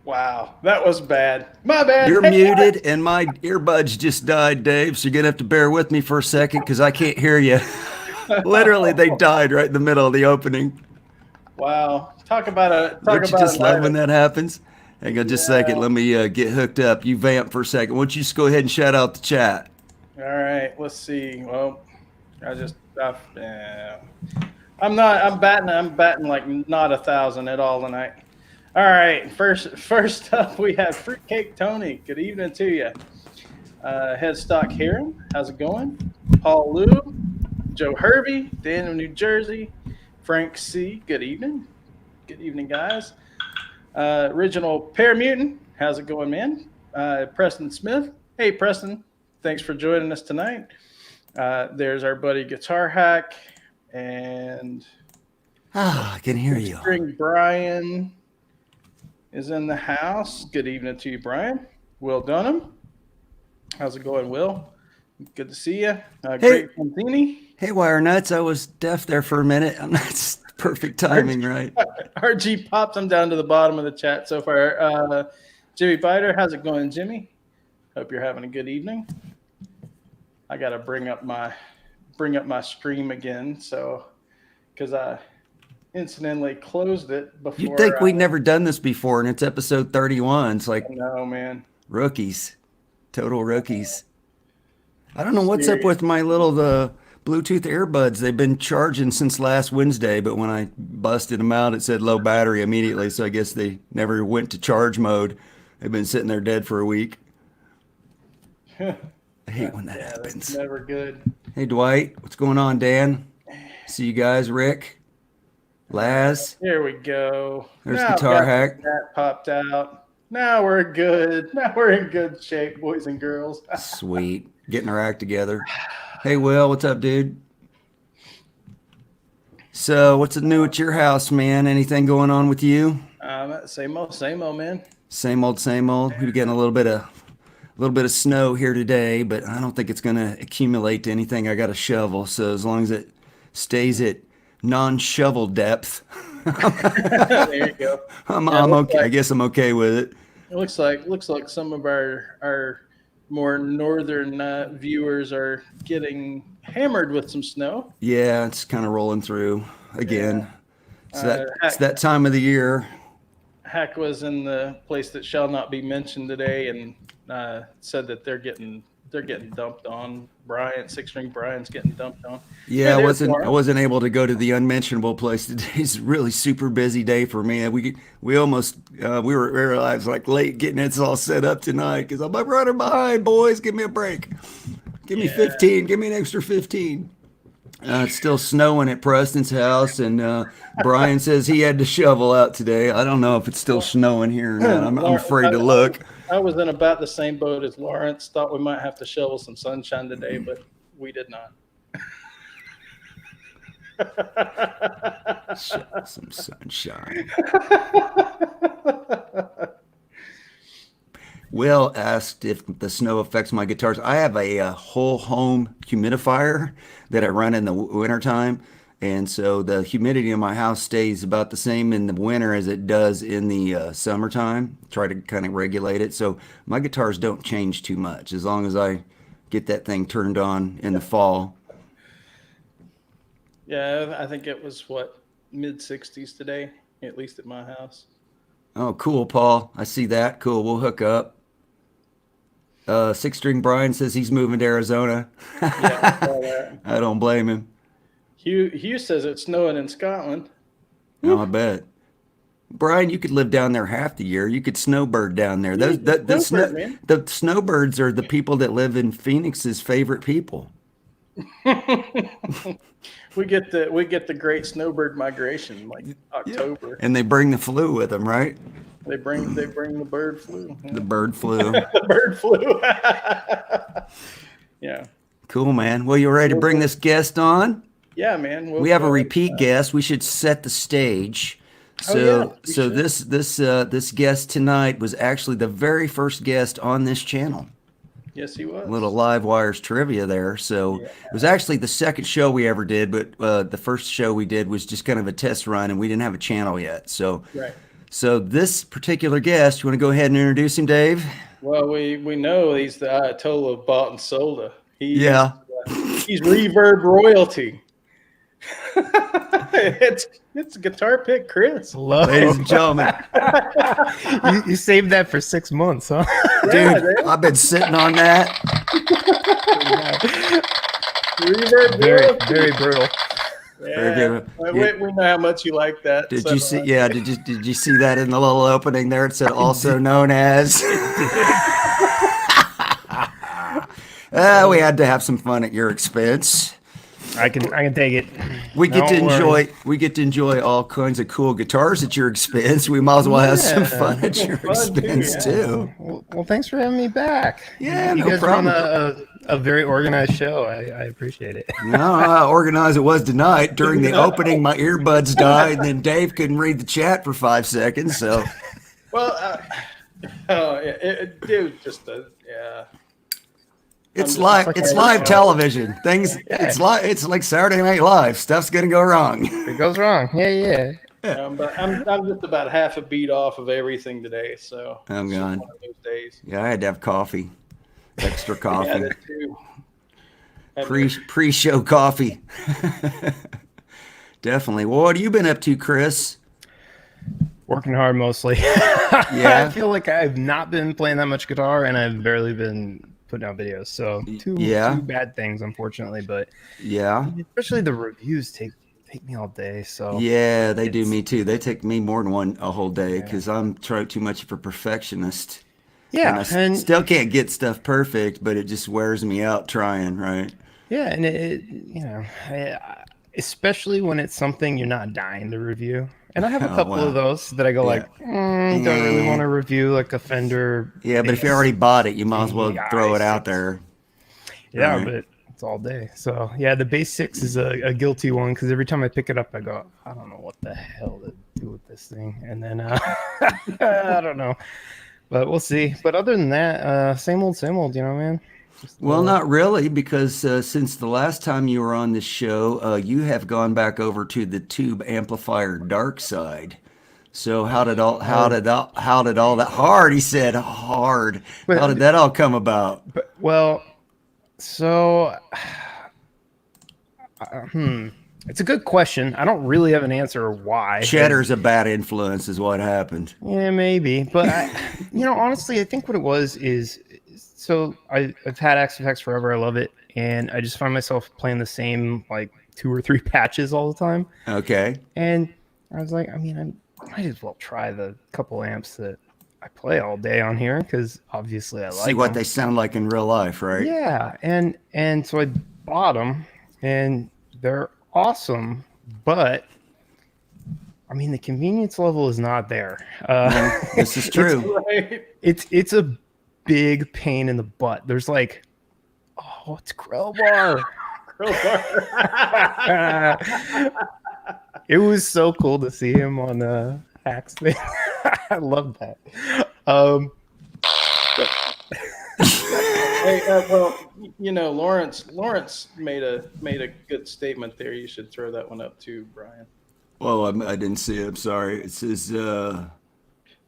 Wow, that was bad. My bad. You're muted, and my earbuds just died, Dave. So you're gonna have to bear with me for a second because I can't hear you. Literally, they died right in the middle of the opening. Wow, talk about a Don't you just love when that? that happens? Hang on just a second. Let me get hooked up. You vamp for a second. Why don't you just go ahead and shout out the chat? All right, let's see. Well, I'm not. I'm batting. I'm batting like not 1,000 at all tonight. All right, first up we have Fruitcake Tony. Good evening to you. Headstock Heron, how's it going? Paul Lou, Joe Hervey, Daniel New Jersey, Frank C. Good evening. Good evening, guys. Original Paramutant, how's it going, man? Preston Smith. Hey, Preston. Thanks for joining us tonight. There's our buddy Guitar Hack and I can hear you. String Brian is in the house. Good evening to you, Brian. Will Dunham. How's it going, Will? Good to see you. Great Fonzini. Hey, Wire Nuts. I was deaf there for a minute. That's perfect timing, right? RG popped them down to the bottom of the chat so far. Jimmy Biter, how's it going, Jimmy? Hope you're having a good evening. I got to bring up my stream again, so because I incidentally closed it before. You'd think we'd never done this before, and it's episode 31. It's like, no, man, rookies, total rookies. I don't know what's up with my little Bluetooth earbuds. They've been charging since last Wednesday, but when I busted them out, it said low battery immediately. So I guess they never went to charge mode. They've been sitting there dead for a week. I hate when that happens. That's never good. Hey, Dwight. What's going on, Dan? See you guys. Rick. Laz. Here we go. There's Guitar Hack. That popped out. Now we're good. Now we're in good shape, boys and girls. Sweet. Getting our act together. Hey, Will. What's up, dude? So what's new at your house, man? Anything going on with you? Same old, man. Same old, same old. We're getting a little bit of snow here today, but I don't think it's going to accumulate to anything I got to shovel. So as long as it stays at non-shovel depth, there you go. I'm okay. I guess I'm okay with it. It looks like some of our more northern viewers are getting hammered with some snow. Yeah, it's kind of rolling through again. Yeah. It's that time of the year. Hack was in the place that shall not be mentioned today, and said that they're getting dumped on. Six-string Brian's getting dumped on. Yeah, I wasn't able to go to the unmentionable place today. It's a really super busy day for me. We almost we were like late getting it all set up tonight because I'm like running behind, boys. Give me a break. Give me 15. Give me an extra 15. It's still snowing at Preston's house, and Brian says he had to shovel out today. I don't know if it's still snowing here or not. I'm afraid to look. I was in about the same boat as Lawrence. Thought we might have to shovel some sunshine today, but we did not. Shovel some sunshine. Will asked if the snow affects my guitars. I have a whole home humidifier that I run in the wintertime. And so the humidity in my house stays about the same in the winter as it does in the summertime. Try to kind of regulate it. So my guitars don't change too much as long as I get that thing turned on in the fall. Yeah, I think it was, mid-60s today, at least at my house. Oh, cool, Paul. I see that. Cool. We'll hook up. Six-string Brian says he's moving to Arizona. Yeah, I saw that. I don't blame him. Hugh says it's snowing in Scotland. Oh, I bet. Brian, you could live down there half the year. You could snowbird down there. The snowbirds are the people that live in Phoenix's favorite people. We get the great snowbird migration like October. And they bring the flu with them, right? They bring the bird flu. Yeah. The bird flu. The bird flu. Yeah. Cool, man. Well, you ready to bring this guest on? Yeah, man. We have a repeat guest. We should set the stage. So, this guest tonight was actually the very first guest on this channel. Yes, he was. A little Live Wires trivia there. So it was actually the second show we ever did, but the first show we did was just kind of a test run, and we didn't have a channel yet. So, so this particular guest, you want to go ahead and introduce him, Dave? Well, we know he's the Ayatollah of bought and sold. He's Reverb royalty. it's Guitar Pick Chris. Hello. Ladies and gentlemen. you saved that for 6 months, huh? Dude, I've been sitting on that. Reverb very brutal. Yeah. We know how much you like that. Did you see? Yeah, did you see that in the little opening there? It said also known as. We had to have some fun at your expense. I can take it. We get to enjoy all kinds of cool guitars at your expense. We might as well have some fun at your expense too. Well, thanks for having me back. Yeah, you no guys problem. run a very organized show. I appreciate it. No, how organized it was tonight. During the opening, my earbuds died, and then Dave couldn't read the chat for 5 seconds. So, well, dude, yeah. It's live. It's live television. It's like Saturday Night Live. Stuff's gonna go wrong. It goes wrong. Yeah. But I'm just about half a beat off of everything today. So I'm gone. One of those days. Yeah, I had to have coffee, extra coffee. Yeah, that too. Pre-show coffee. Definitely. Well, what have you been up to, Chris? Working hard mostly. Yeah. I feel like I've not been playing that much guitar, and I've barely been putting out videos. So two bad things, unfortunately. But especially the reviews take me all day. So yeah, they do me too. They take me more than a whole day because I'm too much of a perfectionist. Yeah, and still can't get stuff perfect, but it just wears me out trying. Right. Yeah, and it especially when it's something you're not dying to review. And I have a couple of those that I go don't really want to review, like a Fender. Yeah, but if you already bought it, you might as well throw it out there. Yeah, right. But it's all day. So yeah, the Bass 6 is a guilty one because every time I pick it up, I go, I don't know what the hell to do with this thing. And then I don't know, but we'll see. But other than that, same old, you know, man. Well, not really, because since the last time you were on this show, you have gone back over to the tube amplifier dark side. So how did all that hard? He said hard. How did that all come about? It's a good question. I don't really have an answer why. Cheddar's a bad influence, is what happened. Yeah, maybe, but honestly, I think what it was is. So I've had XFX forever. I love it. And I just find myself playing the same like 2 or 3 patches all the time. Okay. And I was like, I might as well try the couple amps that I play all day on here because obviously I like see what they sound like in real life, right? Yeah. And so I bought them and they're awesome, but the convenience level is not there. This is true. It's a big pain in the butt. There's like, it's crowbar. It was so cool to see him on Hacks thing. I love that. Lawrence made a good statement there. You should throw that one up too, Brian. Well, I didn't see it. I'm sorry. It says.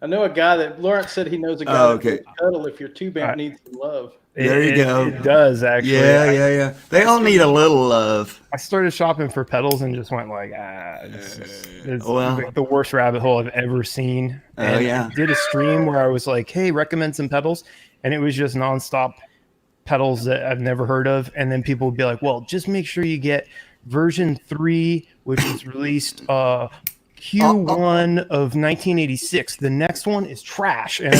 I know a guy that Lawrence said he knows a guy that can cuddle if your tube amp needs some love. There you go. It does actually. Yeah. They all need a little love. I started shopping for pedals and just went like, it's like the worst rabbit hole I've ever seen. I did a stream where I was like, hey, recommend some pedals, and it was just nonstop pedals that I've never heard of, and then people would be like, well, just make sure you get version 3, which was released Q1 of 1986. The next one is trash. And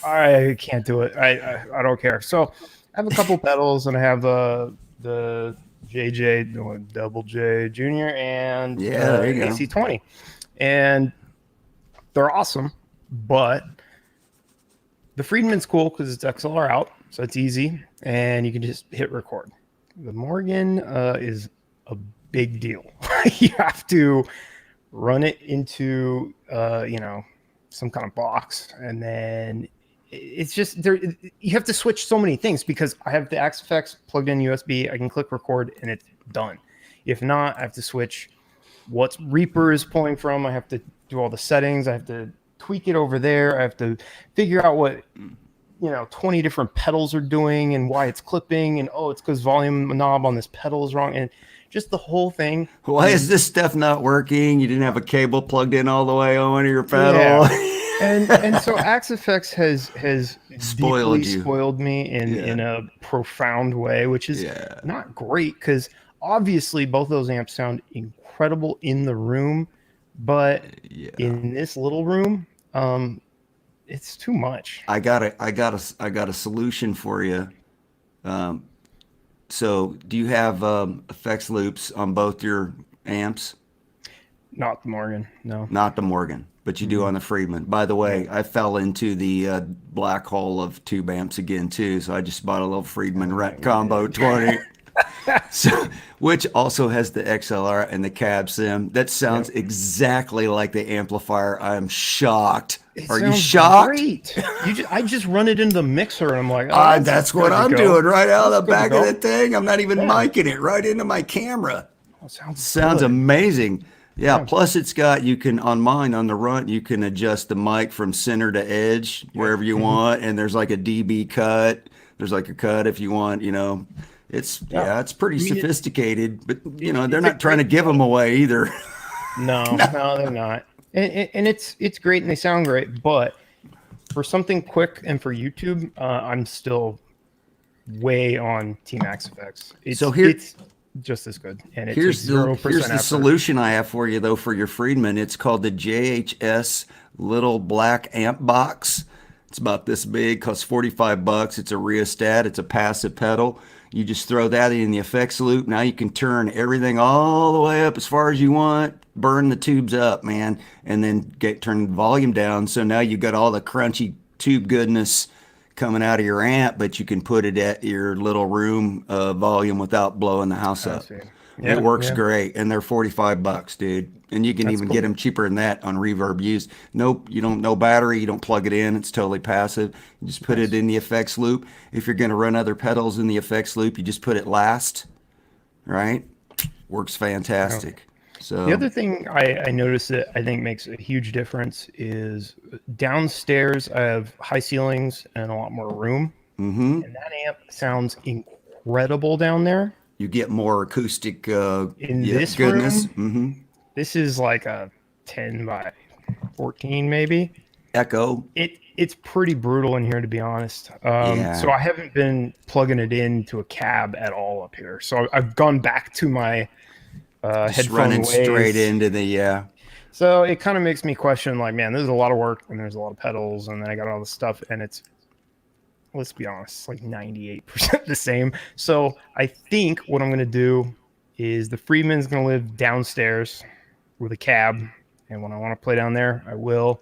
I can't do it. I don't care. So I have a couple pedals, and I have the JJ, Double J Junior, and AC20. And they're awesome, but the Friedman's cool because it's XLR out, so it's easy, and you can just hit record. The Morgan is a big deal. You have to run it into some kind of box, and then it's just there. You have to switch so many things because I have the Axe-Fx plugged in USB. I can click record, and it's done. If not, I have to switch what Reaper is pulling from. I have to do all the settings. I have to tweak it over there. I have to figure out what 20 different pedals are doing and why it's clipping, and it's because volume knob on this pedal is wrong, and just the whole thing. Why is this stuff not working? You didn't have a cable plugged in all the way on your pedal. Yeah. and so Axe-Fx has spoiled me in a profound way, which is not great because obviously both of those amps sound incredible in the room, but in this little room, it's too much. I got a solution for you. So do you have effects loops on both your amps? Not the Morgan, no. Not the Morgan, but you do on the Friedman. By the way, I fell into the black hole of tube amps again too, so I just bought a little Friedman Rec Combo 20. So, which also has the XLR and the cab sim. That sounds exactly like the amplifier. I'm shocked. Are you shocked? Great. I just run it into the mixer and I'm like, that's what I'm doing right out of the back of the thing. I'm not even micing it right into my camera. Sounds amazing. Yeah, plus it's got, you can, on mine, on the runt, you can adjust the mic from center to edge wherever you want, and there's like a dB cut. There's like a cut if you want, It's it's pretty sophisticated, but they're not trying to give them away either. No, they're not. And it's great and they sound great, but for something quick and for YouTube, I'm still way on Team Axe-Fx. It's just as good, and here's the solution I have for you though for your Friedman. It's called the JHS little black amp box. It's about this big, costs $45. It's a rheostat. It's a passive pedal. You just throw that in the effects loop. Now you can turn everything all the way up as far as you want. Burn the tubes up, man, and then turn the volume down. So now you got all the crunchy tube goodness coming out of your amp, but you can put it at your little room volume without blowing the house up. It works great, and they're $45, dude. And you can get them cheaper than that on Reverb used. Nope, you don't, no battery, you don't plug it in, it's totally passive. You just put it in the effects loop. If you're gonna run other pedals in the effects loop, you just put it last, right? Works fantastic. So the other thing I noticed that I think makes a huge difference is downstairs I have high ceilings and a lot more room. And that amp sounds incredible down there. You get more acoustic in this goodness. This is like a 10 by 14 maybe. Echo. It's pretty brutal in here, to be honest. So I haven't been plugging it into a cab at all up here. So I've gone back to my headphone running ways. Straight into the So it kind of makes me question, like, man, there's a lot of work and there's a lot of pedals, and then I got all this stuff, and it's, let's be honest, like 98% the same. So I think what I'm going to do is the Friedman's going to live downstairs with a cab, and when I want to play down there, I will.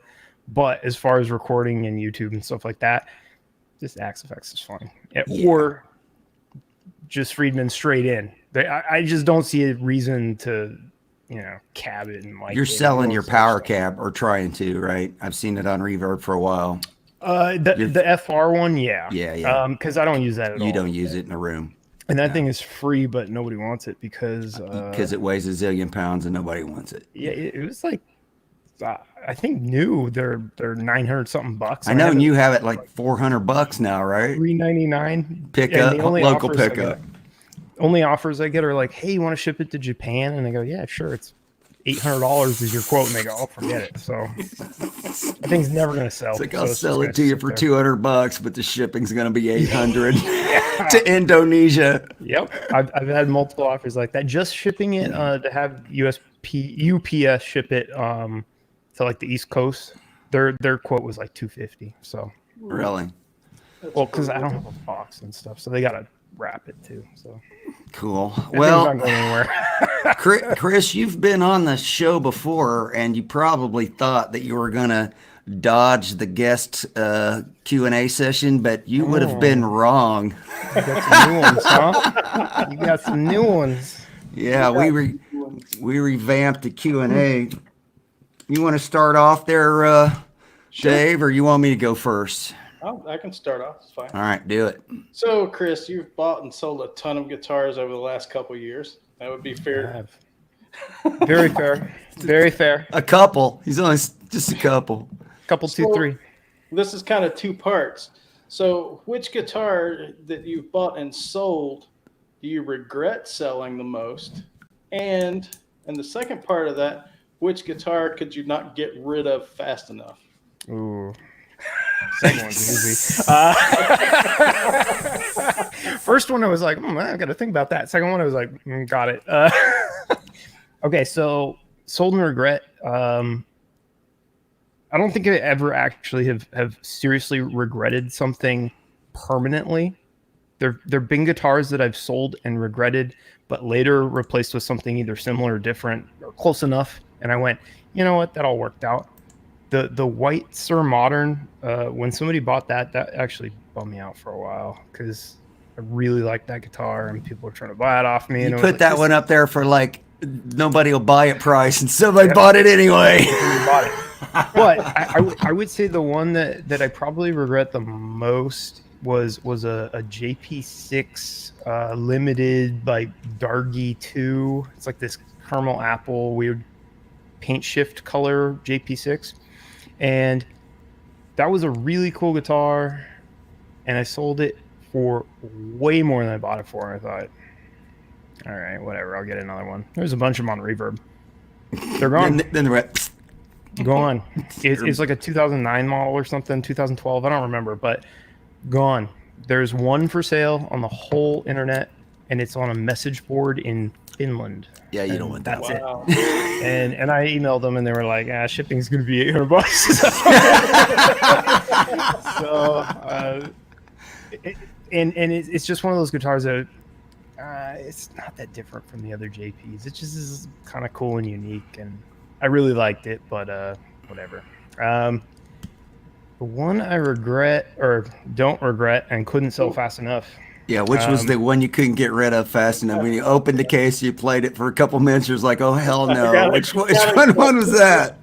But as far as recording and YouTube and stuff like that, just Axe-Fx is fine. Or just Friedman straight in. I just don't see a reason to, cab it and mic. You're selling your power cab, or trying to, right? I've seen it on Reverb for a while. The FR one, yeah. Because I don't use that at all. You don't use it in a room. And that thing is free, but nobody wants it because it weighs a zillion pounds and nobody wants it. Yeah, it was like, I think new. They're $900 something bucks. I know, and you have it like $400 now, right? $399. Pickup, local pickup. Only offers I get are like, hey, you want to ship it to Japan? And I go, yeah, sure. It's $800 is your quote, and they go, "I'll forget it." So that thing's never gonna sell. It's like, I'll sell it to you for $200, but the shipping's gonna be $800 to Indonesia. Yep, I've had multiple offers like that. Just shipping it to have UPS ship it to like the East Coast. Their quote was like $250. So really, well, because I don't have a box and stuff, so they gotta wrap it too. So cool. Well, not going anywhere. Chris, you've been on the show before, and you probably thought that you were gonna dodge the guest Q&A session, but you would have been wrong. You got some new ones, huh? You got some new ones. Yeah, we revamped the Q&A. You want to start off there, Sure. Dave, or you want me to go first? Oh, I can start off. It's fine. All right, do it. So, Chris, you've bought and sold a ton of guitars over the last couple of years. That would be fair. Very fair. Very fair. A couple. He's only just a couple. Couple, two, three. This is kind of two parts. So, which guitar that you've bought and sold do you regret selling the most? And the second part of that, which guitar could you not get rid of fast enough? Ooh. Second one's easy. First one, I was like, I got to think about that. Second one, I was like, got it. Okay, so sold and regret. I don't think I ever actually have seriously regretted something permanently. There've been guitars that I've sold and regretted, but later replaced with something either similar, different, or close enough. And I went, you know what, that all worked out. The white Sir Modern, when somebody bought that actually bummed me out for a while because I really liked that guitar and people were trying to buy it off me. You and put that one up there for like nobody will buy it price, and somebody bought it anyway. But I would say the one that I probably regret the most was a JP6 limited by Dargy 2. It's like this caramel apple weird paint shift color JP6. And that was a really cool guitar, and I sold it for way more than I bought it for. And I thought, all right, whatever, I'll get another one. There's a bunch of them on Reverb. They're gone. then they're gone. It's like a 2009 model or something, 2012. I don't remember, but gone. There's one for sale on the whole internet, and it's on a message board in Finland. Yeah, you don't want that. That's it. And I emailed them, and they were like, shipping's going to be $800. It's just one of those guitars that it's not that different from the other JPs. It just is kind of cool and unique, and I really liked it, but whatever. The one I regret or don't regret and couldn't sell fast enough. Yeah, which was the one you couldn't get rid of fast enough? When you opened the case, you played it for a couple minutes, you're like, oh, hell no. Which one was that?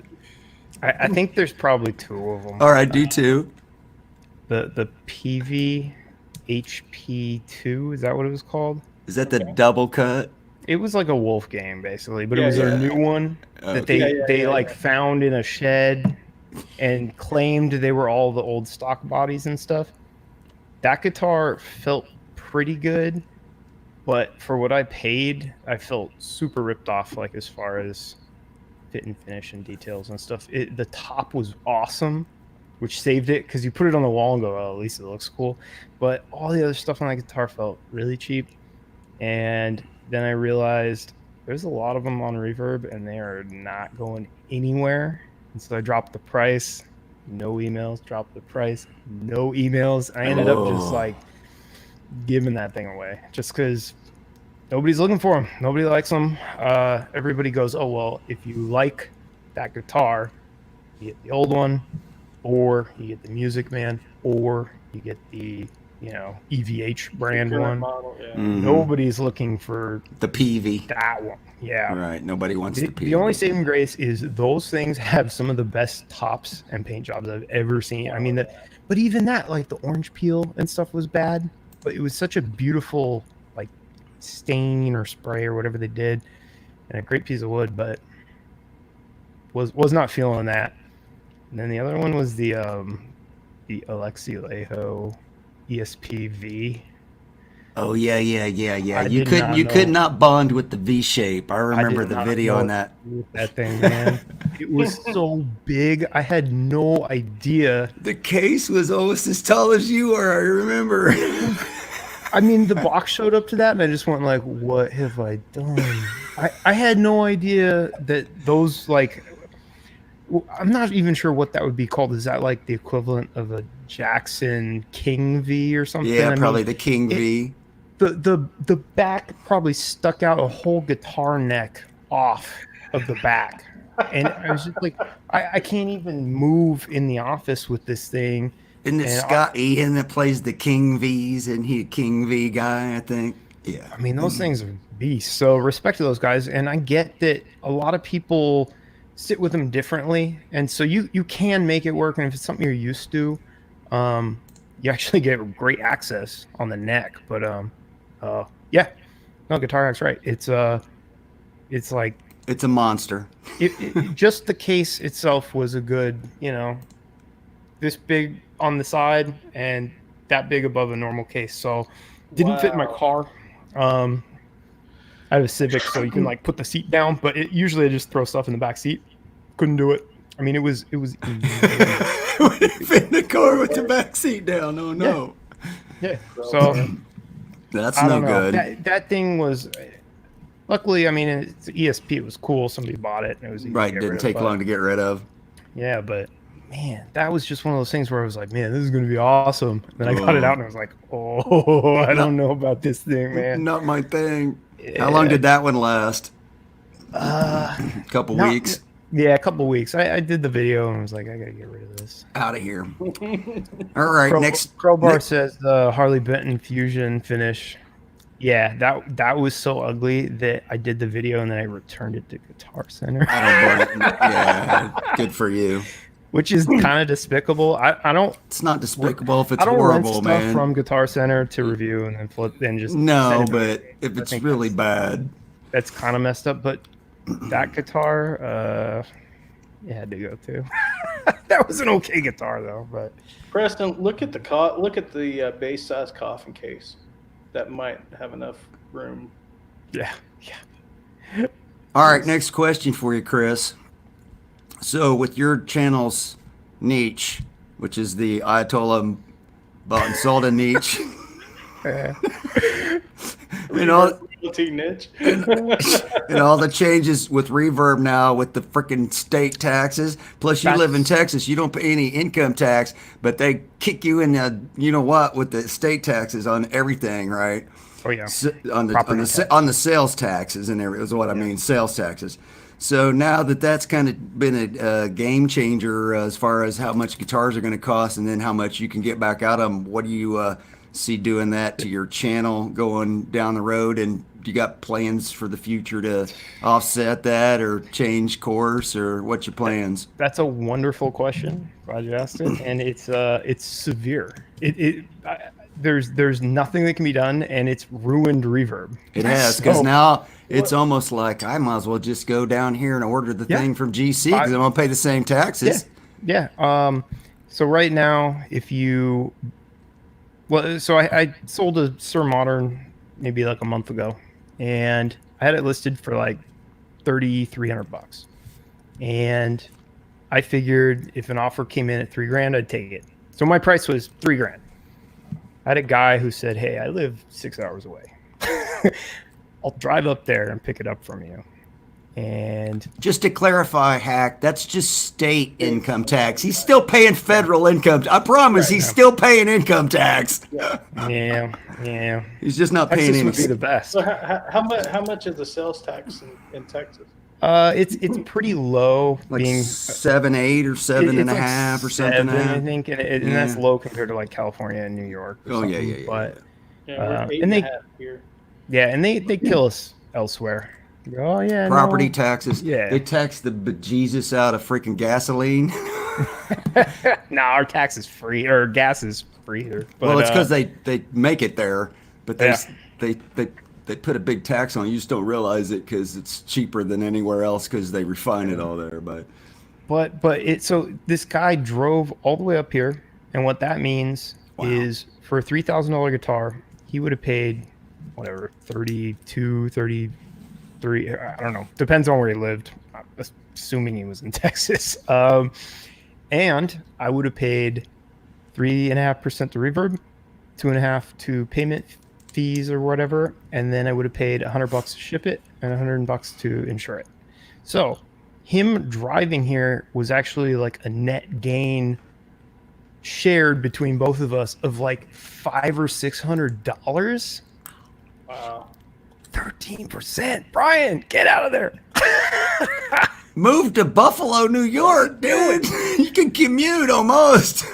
I think there's probably two of them. All right, do two. The PV HP2, is that what it was called? Is that the double cut? It was like a Wolf game, basically, but it was a new one that they found in a shed and claimed they were all the old stock bodies and stuff. That guitar felt pretty good, but for what I paid, I felt super ripped off, like as far as fit and finish and details and stuff. The top was awesome, which saved it because you put it on the wall and go, oh, at least it looks cool. But all the other stuff on that guitar felt really cheap. And then I realized there's a lot of them on Reverb and they are not going anywhere. And so I dropped the price. No emails, dropped the price, no emails. I ended up just like giving that thing away just because nobody's looking for them. Nobody likes them. Everybody goes, oh, well, if you like that guitar, you get the old one, or you get the Music Man, or you get the, EVH brand one. Model, yeah. Mm-hmm. Nobody's looking for the PV. That one. Yeah. Right. Nobody wants the PV. The only saving grace is those things have some of the best tops and paint jobs I've ever seen. I mean, but even that, like the orange peel and stuff was bad, but it was such a beautiful, like, stain or spray or whatever they did, and a great piece of wood, but was not feeling that. And then the other one was the Alexi Alejo ESP-V. Oh yeah. You could not bond with the V shape. I remember the video on that. That thing, man. It was so big. I had no idea. The case was almost as tall as you are. I remember. I mean, the box showed up to that, and I just went like, "What have I done?" I had no idea that those I'm not even sure what that would be called. Is that like the equivalent of a Jackson King V or something? Yeah, probably the King V. The back probably stuck out a whole guitar neck off of the back. And I was just like, I can't even move in the office with this thing. Isn't it Scott Ian that plays the King V's? And he a King V guy, I think. Yeah. I mean, those things are beasts. So respect to those guys. And I get that a lot of people sit with them differently. And so you can make it work. And if it's something you're used to, you actually get great access on the neck. But yeah, no, Guitar Hack's right. It's like, it's a monster. Just the case itself was a good, this big on the side and that big above a normal case. So didn't fit in my car. I have a Civic, so you can like put the seat down, but usually I just throw stuff in the back seat. Couldn't do it. I mean, it was fit in the car with the back seat down. Oh no. Yeah. So that's no good. That thing was. Luckily, I mean, it's ESP. It was cool. Somebody bought it, and it was easy right. Didn't take long to get rid of. Yeah, but man, that was just one of those things where I was like, man, this is going to be awesome. And then I got it out, and I was like, oh, I don't know about this thing, man. Not my thing. Yeah. How long did that one last? A couple weeks. Yeah, a couple weeks. I did the video, and I was like, I got to get rid of this. Out of here. All right, Crowbar says the Harley Benton Fusion finish. Yeah, that was so ugly that I did the video and then I returned it to Guitar Center. I don't blame. Yeah, good for you. Which is kind of despicable. I don't. It's not despicable if it's I don't horrible, rent man. Stuff from Guitar Center to review and then flip and just no. But if it's really bad, that's kind of messed up. But that guitar, it had to go too. That was an okay guitar though. But Preston, look at the base size coffin case. That might have enough room. Yeah. All right, next question for you, Chris. So with your channel's niche, which is the Ayatollah bought and sold a niche. and all niche. and all the changes with reverb now with the freaking state taxes. Plus you live in Texas, you don't pay any income tax, but they kick you in the with the state taxes on everything, right? Oh yeah. On the sales taxes and everything is what I mean, sales taxes. So now that's kind of been a game changer as far as how much guitars are going to cost and then how much you can get back out of them. What do you see doing that to your channel going down the road? And do you got plans for the future to offset that or change course, or what's your plans? That's a wonderful question. Glad you asked it. And it's severe. There's nothing that can be done, and it's ruined reverb. It has, because now it's almost like I might as well just go down here and order the thing from GC because I'm gonna pay the same taxes. Yeah. So right now, I sold a Sir Modern maybe like a month ago, and I had it listed for like $3,300, and I figured if an offer came in at $3,000, I'd take it. So my price was $3,000. I had a guy who said, "Hey, I live 6 hours away. I'll drive up there and pick it up from you." And just to clarify, Hack, that's just state income tax. He's still paying federal income. I promise, he's still paying income tax. Yeah. He's just not paying any. Would be the best. So how much is the sales tax in Texas? It's pretty low, like being 7, 8, or 7.5, like or something. I think, and that's low compared to like California and New York. Yeah. But we're 8.5 here. Yeah, and they kill us elsewhere. Oh yeah, property taxes. Yeah, they tax the bejesus out of freaking gasoline. Our tax is free, or gas is free here. But, well, it's because they make it there, but they put a big tax on it. You just don't realize it because it's cheaper than anywhere else because they refine it all there. So this guy drove all the way up here, and what that means is for a $3,000 guitar, he would have paid whatever 32, 33. I don't know. Depends on where he lived. I'm assuming he was in Texas. And I would have paid 3.5% to reverb, 2.5% to payment fees or whatever, and then I would have paid $100 to ship it and $100 to insure it. So him driving here was actually like a net gain shared between both of us of like $500 or $600. Wow. 13%. Brian, get out of there. Move to Buffalo, New York, dude. You can commute almost.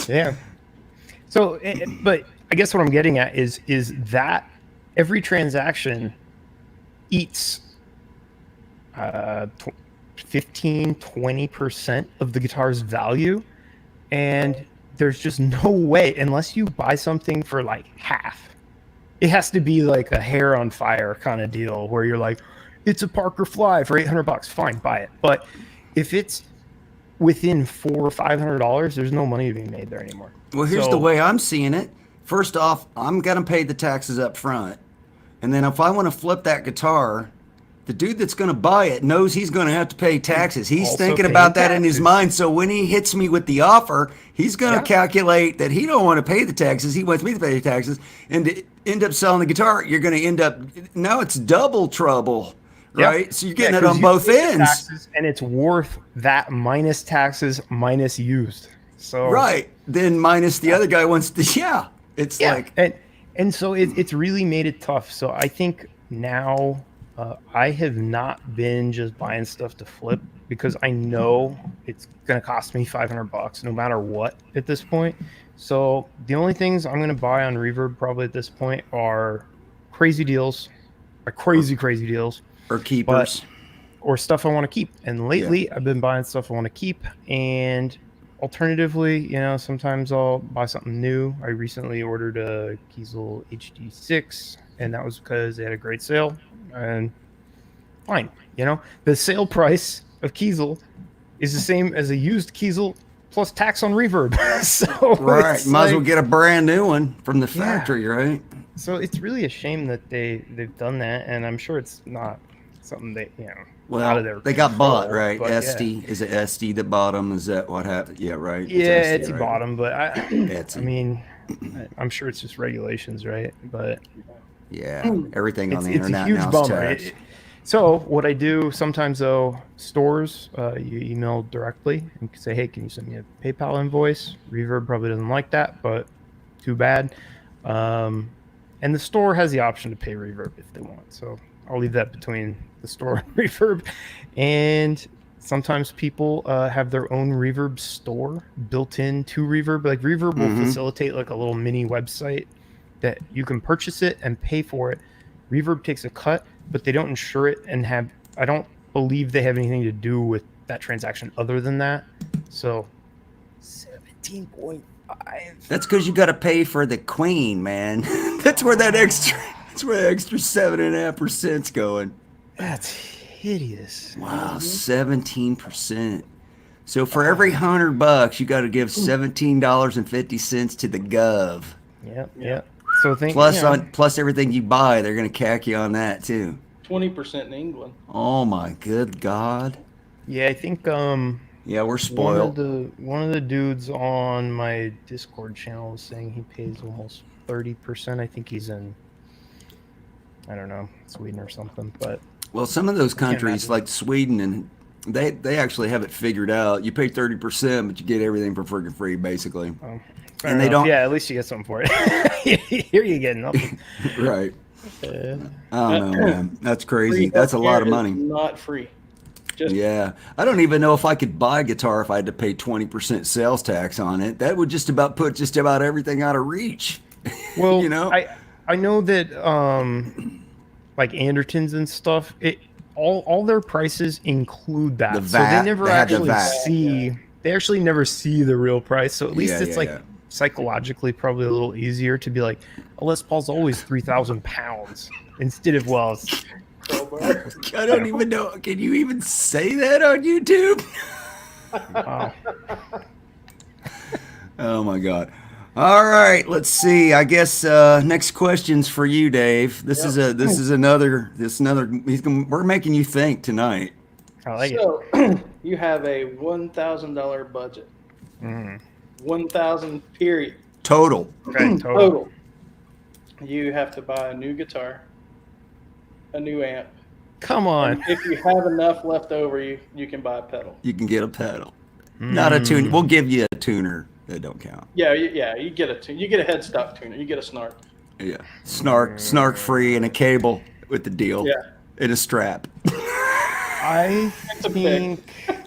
Yeah. So, but I guess what I'm getting at is that every transaction eats 15-20% of the guitar's value, and there's just no way, unless you buy something for like half. It has to be like a hair on fire kind of deal where you're like, it's a Parker Fly for $800. Fine, buy it. But if it's within $400 or $500, there's no money to be made there anymore. Well, here's the way I'm seeing it. First off, I'm gonna pay the taxes up front, and then if I want to flip that guitar, the dude that's going to buy it knows he's going to have to pay taxes. He's thinking about that in his mind. So when he hits me with the offer, he's going to calculate that he don't want to pay the taxes. He wants me to pay the taxes. And to end up selling the guitar, you're going to end up, now it's double trouble, right? Yep. So you're getting it on both ends. Taxes, and it's worth that minus taxes, minus used. So right. Then minus the other guy wants to, it's like. And so it's really made it tough. So I think now... I have not been just buying stuff to flip because I know it's going to cost me $500 no matter what at this point. So the only things I'm going to buy on Reverb probably at this point are crazy deals, crazy deals. Or keepers. Or stuff I want to keep. And lately I've been buying stuff I want to keep. And alternatively, sometimes I'll buy something new. I recently ordered a Kiesel HD6, and that was because they had a great sale. And fine, the sale price of Kiesel is the same as a used Kiesel plus tax on Reverb. So right, might as well get a brand new one from the factory, right? So it's really a shame that they've done that, and I'm sure it's not something that out of their they got bought, right? Etsy is it Etsy that bought them? Is that what happened? Yeah, right. Yeah, Etsy bought them, but I mean, I'm sure it's just regulations, right? But yeah, everything on the internet now is taxed. So what I do sometimes, though, stores, you email directly and say, hey, can you send me a PayPal invoice? Reverb probably doesn't like that, but too bad. And the store has the option to pay Reverb if they want. So I'll leave that between the store and Reverb. And sometimes people have their own Reverb store built into Reverb. Like Reverb will facilitate like a little mini website that you can purchase it and pay for it. Reverb takes a cut, but they don't insure it and I don't believe they have anything to do with that transaction other than that. So 17.5. That's because you got to pay for the queen, man. That's where that extra 7.5%'s going. That's hideous. Wow, 17%. So for every $100, you got to give $17.50 to the gov. Yep. So plus everything you buy, they're going to cack you on that too. 20% in England. Oh my good God. Yeah, I think we're spoiled. One of the dudes on my Discord channel was saying he pays almost 30%. I think he's in, I don't know, Sweden or something. But well, some of those countries like Sweden and they actually have it figured out. You pay 30%, but you get everything for freaking free, basically. And they don't. Yeah, at least you get something for it. Here you get nothing. Right. I don't know, man. That's crazy. That's a lot of money. Not free. I don't even know if I could buy a guitar if I had to pay 20% sales tax on it. That would just about put just about everything out of reach. Well, I know that like Andertons and stuff, all their prices include that. The VAT, so they never actually see. They actually never see the real price. So at least it's psychologically probably a little easier to be like, a Les Paul's always 3,000 pounds instead of I don't even know. Can you even say that on YouTube? Wow. Oh my God. All right, let's see. I guess next question's for you, Dave. We're making you think tonight. I like it. You have a $1,000 budget. 1,000 period. Total. Okay, total. You have to buy a new guitar, a new amp. Come on. And if you have enough left over, you can buy a pedal. You can get a pedal. Not a tuner. We'll give you a tuner. That don't count. Yeah. You get a tuner. You get a headstock tuner. You get a snark. Yeah. Snark free and a cable with the deal. Yeah. And a strap. I think,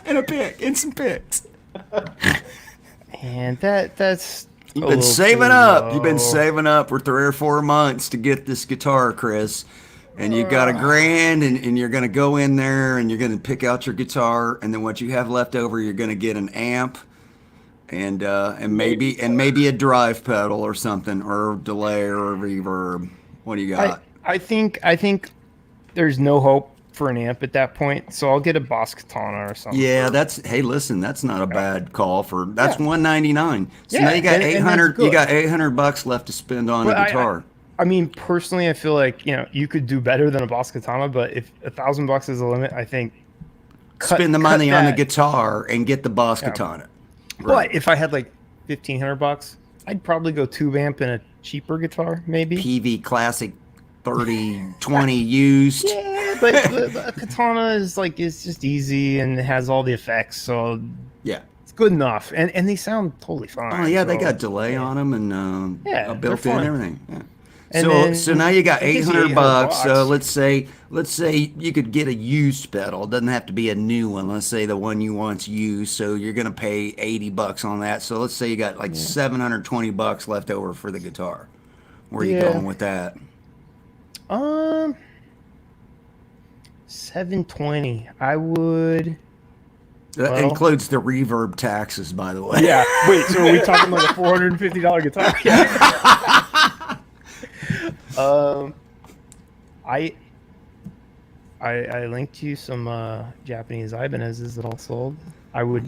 and a pick, and some picks. and that's. You've been saving up. You've been saving up for 3 or 4 months to get this guitar, Chris. And you got $1,000, and you're going to go in there and you're going to pick out your guitar, and then what you have left over, you're going to get an amp and maybe a drive pedal or something, or delay or a reverb. What do you got? I think there's no hope for an amp at that point, so I'll get a Boss Katana or something. Yeah, hey, listen, that's not a bad call for. That's $199. So now you got 800. You got $800 left to spend on a guitar. I mean, personally, I feel like you could do better than a Boss Katana, but if $1,000 is the limit, I think spend the money on the guitar and get the Boss Katana. Right. But if I had like $1,500, I'd probably go tube amp and a cheaper guitar, maybe. PV Classic 3020 used. Yeah, but a Katana is just easy and it has all the effects, so yeah, it's good enough, and they sound totally fine. Oh yeah, they got delay on them and built in everything. Yeah. So now you got $800. So let's say you could get a used pedal. It doesn't have to be a new one. Let's say the one you want's used. So you're gonna pay $80 on that. So let's say you got like $720 left over for the guitar. Where are you going with that? $720. I would. That includes the reverb taxes, by the way. Yeah. Wait. So are we talking like a $450 guitar? Yeah. I linked you some Japanese Ibanez's that all sold. I would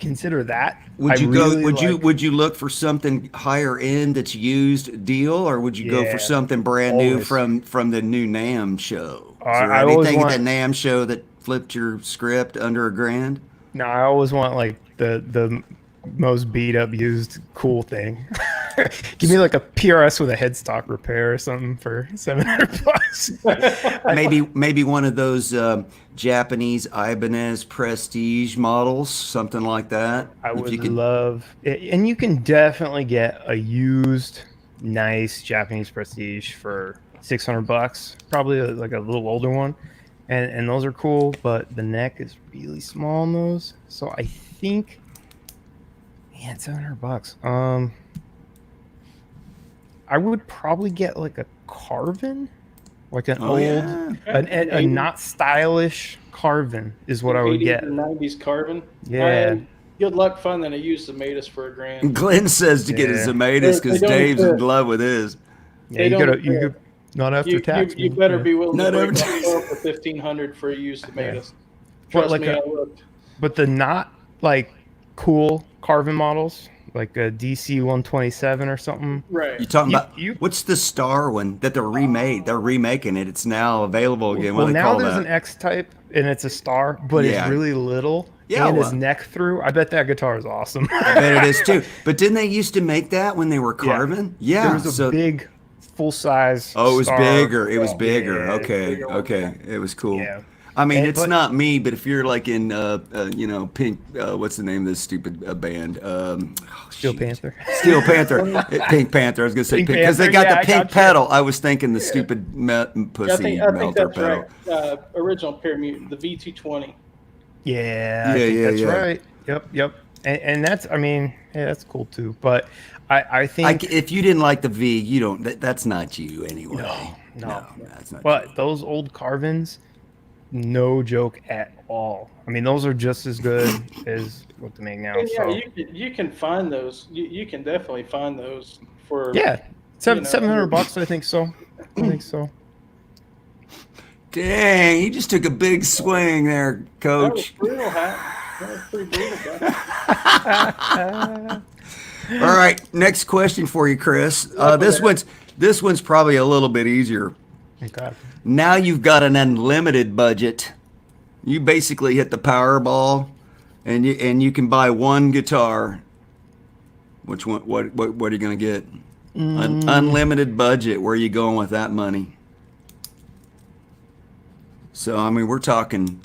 consider that. Would you would you look for something higher end that's used deal, or would you go for something brand new from the new NAMM show? Is there anything at the NAMM show that flipped your script under $1,000? No, I always want like the most beat up used cool thing. Give me like a PRS with a headstock repair or something for $700. maybe one of those Japanese Ibanez Prestige models, something like that. I would love it. And you can definitely get a used nice Japanese Prestige for $600, probably like a little older one, and those are cool, but the neck is really small on those, so I think $700. I would probably get like a Carvin, like an a not stylish Carvin is what I would get. 90s Carvin. Yeah. Good luck finding a used Zematis for $1,000. Glenn says to get a Zematis because Dave's in love with his. Yeah, you could not after tax. You better be willing to break that for $1,500 for a used Zematis. Trust me, I looked. But the not like cool Carvin models, like a DC 127 or something. Right. You talking about what's the Star one that they're remade? They're remaking it. It's now available again. Well, now there's an X type and it's a Star, but it's really little. Yeah, and his neck through. I bet that guitar is awesome. I bet it is too. But didn't they used to make that when they were carving? Yeah. There was a big full size. Oh, it was Star. bigger. It was bigger. Yeah, okay. bigger Okay. It was cool. Yeah. I mean, it's not me, but if you're like in, Pink, what's the name of this stupid band? Steel Panther. Steel Panther. Pink Panther. I was going to say Pink because they got the pink pedal. I was thinking the stupid pussy melter pedal. Right. Original Pear Mutant, the V220. Yeah, that's right. Yep. And that's, I mean, that's cool too. But I think if you didn't like the V, you don't. That's not you anyway. No, that's not. But you. those old Carvins, no joke at all. I mean, those are just as good as what they make now. Yeah, you can find those. You can definitely find those for $700. I think so. Dang, you just took a big swing there, Coach. That was brutal, That was pretty brutal. All right, next question for you, Chris. This one's probably a little bit easier. Okay. Now you've got an unlimited budget. You basically hit the Powerball, and you can buy one guitar. Which one? What are you gonna get? Unlimited budget. Where are you going with that money? So I mean, we're talking.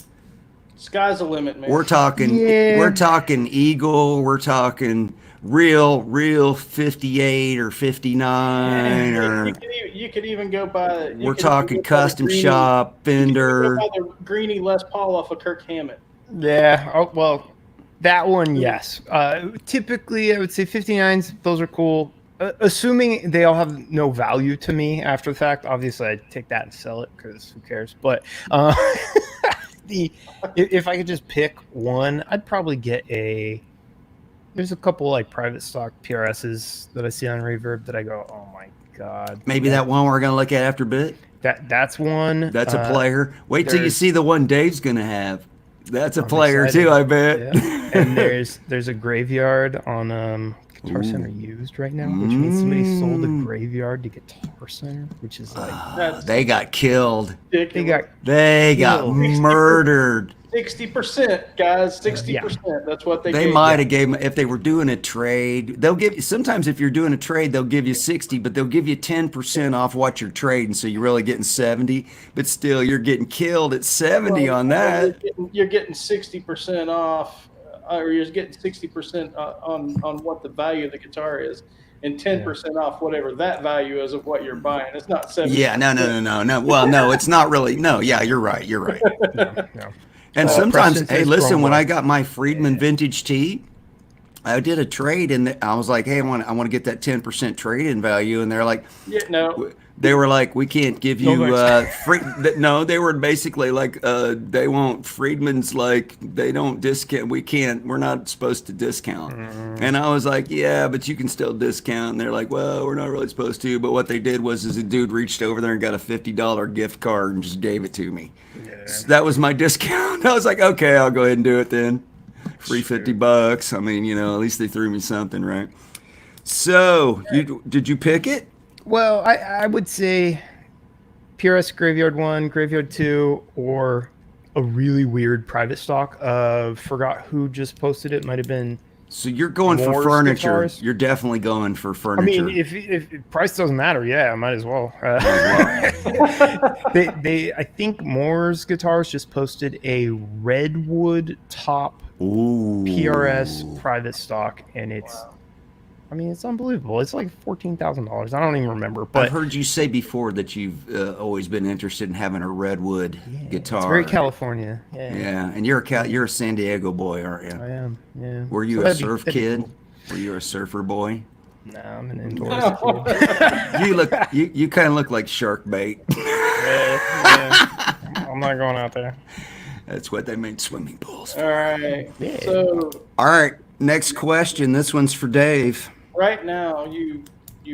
Sky's the limit, man. We're talking. We're talking Eagle. We're talking real 58 or 59 or you could even go by. We're talking custom shop Fender. You could go by the Greeny Les Paul off of Kirk Hammett. Yeah. Oh, well, that one, yes. Typically, I would say 59s. Those are cool. Assuming they all have no value to me after the fact. Obviously, I'd take that and sell it because who cares? But if I could just pick one, I'd probably get a. There's a couple like private stock PRSs that I see on Reverb that I go, oh my god. Maybe that one we're gonna look at after a bit. That's one. That's a player. Wait till you see the one Dave's gonna have. That's a player too, I bet. Yeah. And there's a graveyard on Guitar Center used right now, which means somebody sold a graveyard to Guitar Center, which is like they got killed. They got murdered. 60%, guys. 60%. That's what they. They might have gave them if they were doing a trade. They'll give you sometimes if you're doing a trade, they'll give you 60, but they'll give you 10% off what you're trading, so you're really getting 70. But still, you're getting killed at 70 on that. You're getting 60% off, or you're getting 60% on what the value of the guitar is, and 10% off whatever that value is of what you're buying. It's not 70. Yeah, no. Well, no, it's not really. No, yeah, you're right. no. And sometimes, hey, listen, when I got my Friedman vintage tee, I did a trade and I was like, hey, I want to get that 10% trade-in value. And they're like, they were like, we can't give you no, they were basically like, they won't, Friedman's like, they don't discount. We're not supposed to discount. And I was like, yeah, but you can still discount. And they're like, well, we're not really supposed to. But what they did was a dude reached over there and got a $50 gift card and just gave it to me. So that was my discount. I was like, okay, I'll go ahead and do it then. Free $50. I mean, at least they threw me something, right? So, did you pick it? Well, I would say PRS Graveyard 1, Graveyard 2, or a really weird private stock. Forgot who just posted it. Might have been. So you're going for furniture. Guitars. You're definitely going for furniture. I mean, if price doesn't matter, yeah, I might as well. I think Moore's Guitars just posted a redwood top PRS private stock, and it's unbelievable. It's like $14,000. I don't even remember. But I've heard you say before that you've always been interested in having a redwood guitar. It's very California. Yeah, and you're a San Diego boy, aren't you? I am. Yeah. Were you a surf kid? Were you a surfer boy? No, I'm an indoors kid. You kind of look like shark bait. Yeah. I'm not going out there. That's what they made swimming pools for. All right. Yeah. So. All right. Next question. This one's for Dave. Right now, you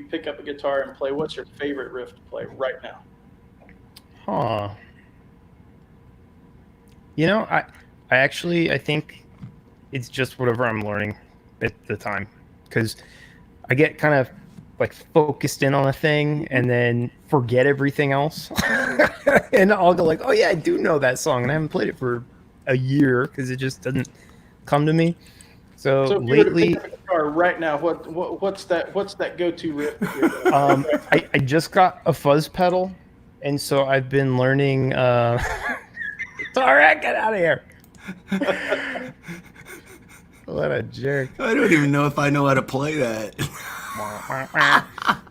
pick up a guitar and play. What's your favorite riff to play right now? I think it's just whatever I'm learning at the time, because I get kind of like focused in on a thing and then forget everything else. And I'll go like, oh yeah, I do know that song, and I haven't played it for a year because it just doesn't come to me. So lately, if you were to pick up a guitar right now, what's that go-to riff? I just got a fuzz pedal, and so I've been learning. All right, get out of here! What a jerk! I don't even know if I know how to play that.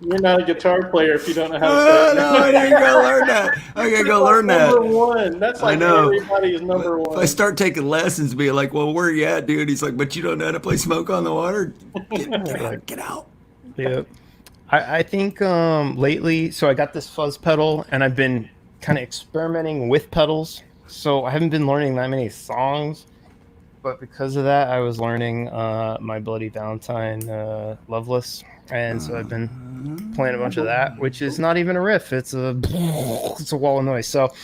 You're not a guitar player if you don't know how to play it. No, I didn't go learn that. I gotta go learn that. Number one. That's like everybody's number one. If I start taking lessons, be like, well, where are you at, dude? He's like, but you don't know how to play Smoke on the Water? Get out. Yep. I think lately, so I got this fuzz pedal, and I've been kind of experimenting with pedals. So I haven't been learning that many songs. But because of that, I was learning My Bloody Valentine, Loveless. And so I've been playing a bunch of that, which is not even a riff. It's a wall of noise. So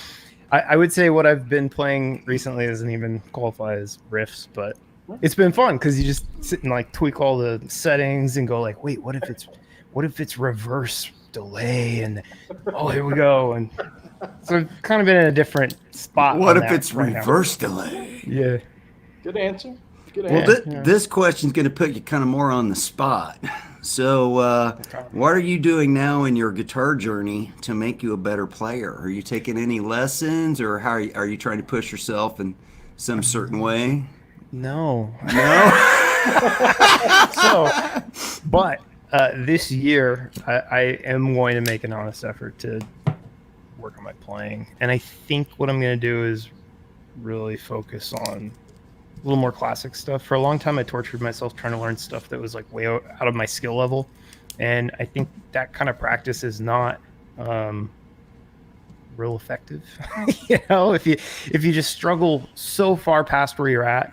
I would say what I've been playing recently doesn't even qualify as riffs, but it's been fun because you just sit and like tweak all the settings and go like, wait, what if it's reverse delay? And here we go. And so I've kind of been in a different spot. What if it's reverse delay? Yeah. Good answer. This question's going to put you kind of more on the spot. So, what are you doing now in your guitar journey to make you a better player? Are you taking any lessons, or how are you trying to push yourself in some certain way? No. But this year, I am going to make an honest effort to work on my playing. And I think what I'm going to do is really focus on a little more classic stuff. For a long time, I tortured myself trying to learn stuff that was like way out of my skill level. And I think that kind of practice is not real effective. You know, if you just struggle so far past where you're at.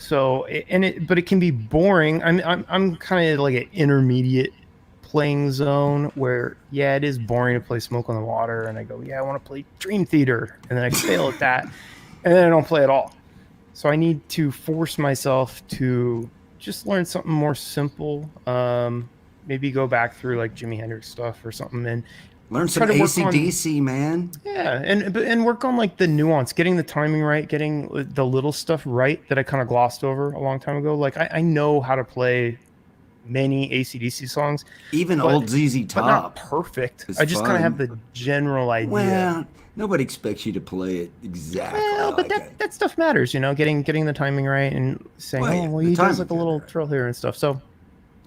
But it can be boring. I'm kind of like an intermediate playing zone where, yeah, it is boring to play Smoke on the Water, and I go, yeah, I want to play Dream Theater, and then I fail at that, and then I don't play at all. So I need to force myself to just learn something more simple. Maybe go back through like Jimi Hendrix stuff or something, and learn some AC/DC, man. Yeah, and work on like the nuance, getting the timing right, getting the little stuff right that I kind of glossed over a long time ago. Like I know how to play many AC/DC songs, even old ZZ Top, but not perfect. I just kind of have the general idea. Well, nobody expects you to play it exactly. Well, but that stuff matters, you know, getting the timing right and saying, he does like a little trill here and stuff. So.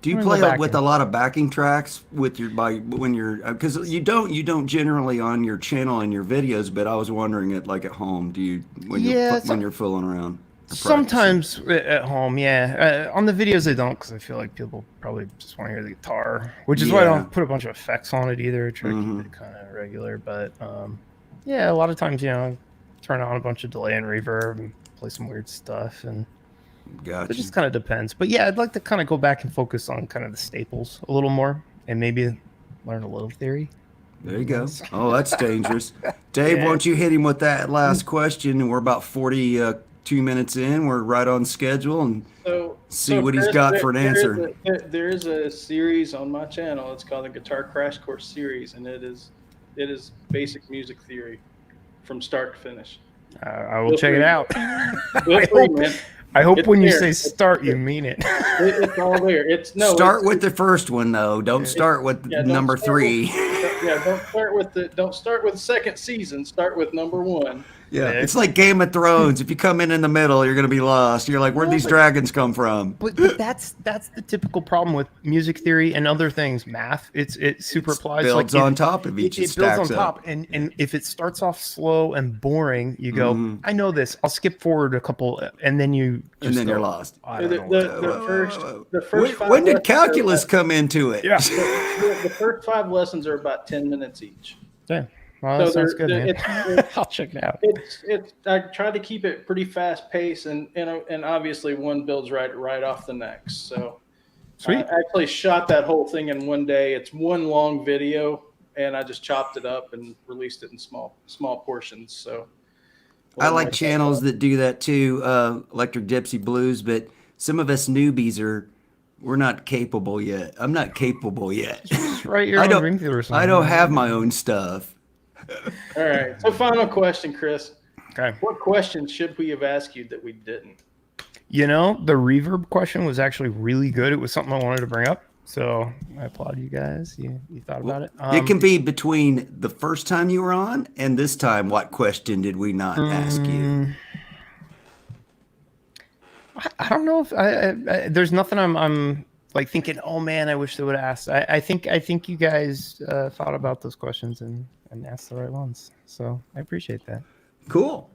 Do you play with a lot of backing tracks with when you're because you don't generally on your channel and your videos, but I was wondering it like at home. Do you when you're fooling around? Sometimes at home, yeah. On the videos I don't, because I feel like people probably just want to hear the guitar, which is why I don't put a bunch of effects on it either. Try to keep it kind of regular, but yeah, a lot of times, you know, turn on a bunch of delay and reverb and play some weird stuff and. Gotcha. It just kind of depends. But yeah, I'd like to kind of go back and focus on kind of the staples a little more and maybe learn a little theory. There you go. Oh, that's dangerous. Dave, why don't you hit him with that last question? And we're about 42 minutes in. We're right on schedule and see what he's got for an answer. There is a series on my channel. It's called the Guitar Crash Course series, and it is basic music theory from start to finish. I will check it out. I hope when you say start, you mean it. It's all there. Start with the first one though. Don't start with number 3. Don't start with second season. Start with number 1. Yeah, it's like Game of Thrones. If you come in the middle, you're going to be lost. You're like, where'd these dragons come from? But that's the typical problem with music theory and other things. Math, it super applies. Builds on top of each. It builds on top, and if it starts off slow and boring, you go, I know this. I'll skip forward a couple, and then you're lost. The first when did calculus come into it? Yeah, the first 5 lessons are about 10 minutes each. Yeah. Well, that sounds good, man. I'll check it out. I try to keep it pretty fast paced, and obviously one builds right off the next. So, sweet. I actually shot that whole thing in one day. It's one long video, and I just chopped it up and released it in small portions. So, I like channels that do that too, Electric Gypsy Blues. But some of us newbies we're not capable yet. I'm not capable yet. Just write your own Dream Theater song. I don't have my own stuff. All right. So final question, Chris. Okay. What questions should we have asked you that we didn't? You know, the reverb question was actually really good. It was something I wanted to bring up. So I applaud you guys. You thought about it. It can be between the first time you were on and this time. What question did we not ask you? I don't know if I there's nothing I'm like thinking, oh man, I wish they would have asked. I think you guys thought about those questions and asked the right ones. So I appreciate that. Cool.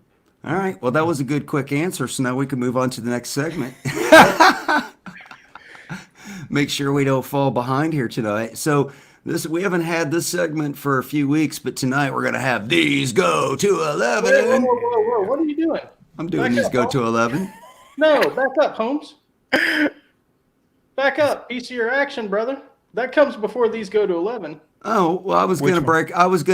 All right. Well, that was a good quick answer. So now we can move on to the next segment. Make sure we don't fall behind here tonight. So we haven't had this segment for a few weeks, but tonight we're going to have These Go to 11. Whoa. What are you doing? I'm doing These Go to 11. No, back up, Holmes. Back up. Piece of your action, brother. That comes before These Go to 11. Oh, well, I was going